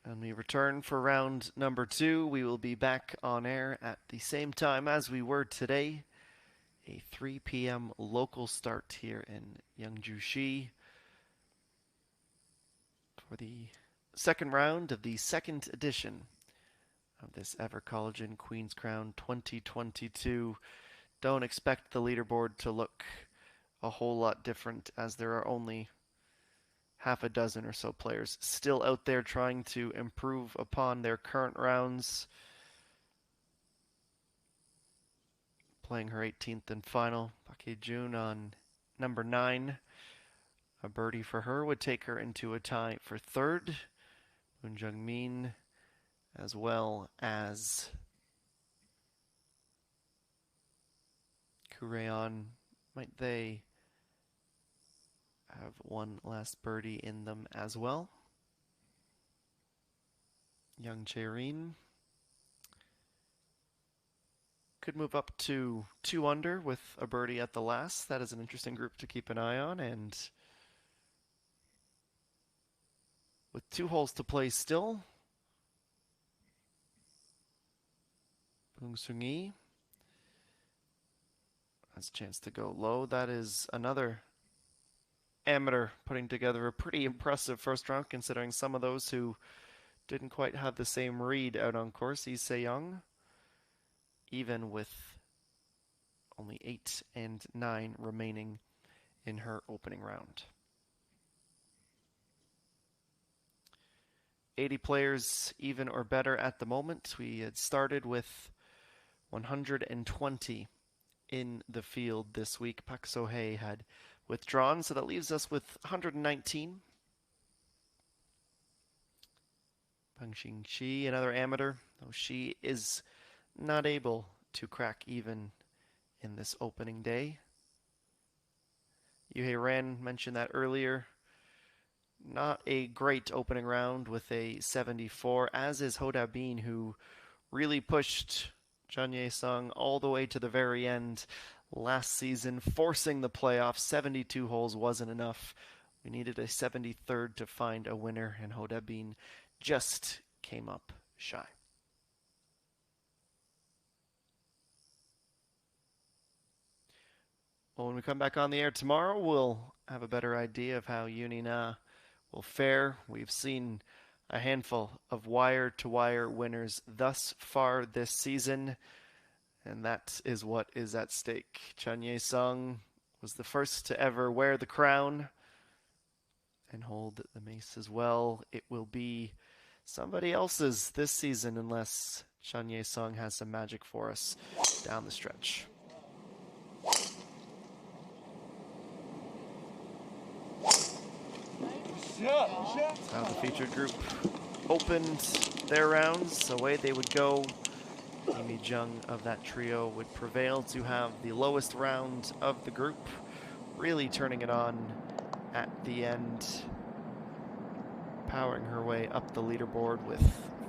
When we return for round number 2, we will be back on air at the same time as we were today. A 3 p.m. local start here in Yeongju-si for the second round of the second edition of this EVERCOLLAGEN Queen's Crown 2022. Don't expect the leaderboard to look a whole lot different, as there are only half a dozen or so players still out there trying to improve upon their current rounds. Playing her 18th and final, Park Jun on number 9. A birdie for her would take her into a tie for third. Moon Jung-min, as well as Kureon. Might they have one last birdie in them as well? Young Chae-rin could move up to 2 under with a birdie at the last. That is an interesting group to keep an eye on. And with 2 holes to play still, Bung Seung-gi has a chance to go low. That is another amateur putting together a pretty impressive first round, considering some of those who didn't quite have the same read out on course. Lee Se-young, even with only 8 and 9 remaining in her opening round. 80 players, even or better at the moment. We had started with 120 in the field this week. Park So-hye had withdrawn, so that leaves us with 119. Bang Xing-chi, another amateur, though she is not able to crack even in this opening day. Yoo Hae-ran mentioned that earlier. Not a great opening round with a 74, as is Ho Da-bin, who really pushed Chun Ye-sung all the way to the very end last season, forcing the playoffs. 72 holes wasn't enough. We needed a 73rd to find a winner, and Ho Da-bin just came up shy. Well, when we come back on the air tomorrow, we'll have a better idea of how Uni Na will fare. We've seen a handful of wire-to-wire winners thus far this season, and that is what is at stake. Chun Ye-sung was the first to ever wear the crown and hold the mace as well. It will be somebody else's this season unless Chun Ye-sung has some magic for us down the stretch. That's how the featured group opened their rounds. Away they would go. Amy Jung of that trio would prevail to have the lowest round of the group, really turning it on at the end, powering her way up the leaderboard with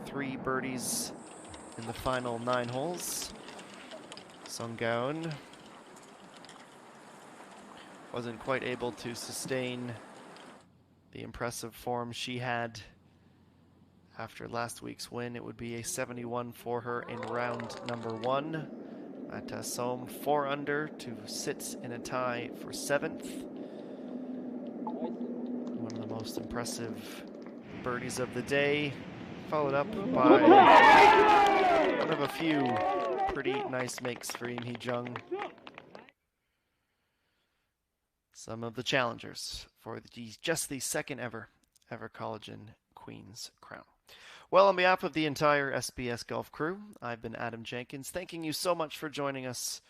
3 birdies in the final 9 holes. Sung Ga-eun wasn't quite able to sustain the impressive form she had after last week's win. It would be a 71 for her in round number 1. Mata Som 4 under to sit in a tie for 7th. One of the most impressive birdies of the day, followed up by one of a few pretty nice makes for Im Hee-jung. Some of the challengers for just the second ever EVERCOLLAGEN Queen's Crown. Well, on behalf of the entire SBS Golf crew, I've been Adam Jenkins. Thanking you so much for joining us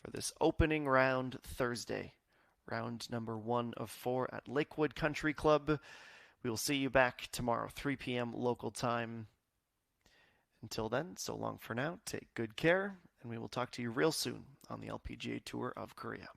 for this opening round Thursday. Round number 1 of 4 at Lakewood Country Club. We will see you back tomorrow, 3 p.m. local time. Until then, so long for now. Take good care, and we will talk to you real soon on the LPGA Tour of Korea.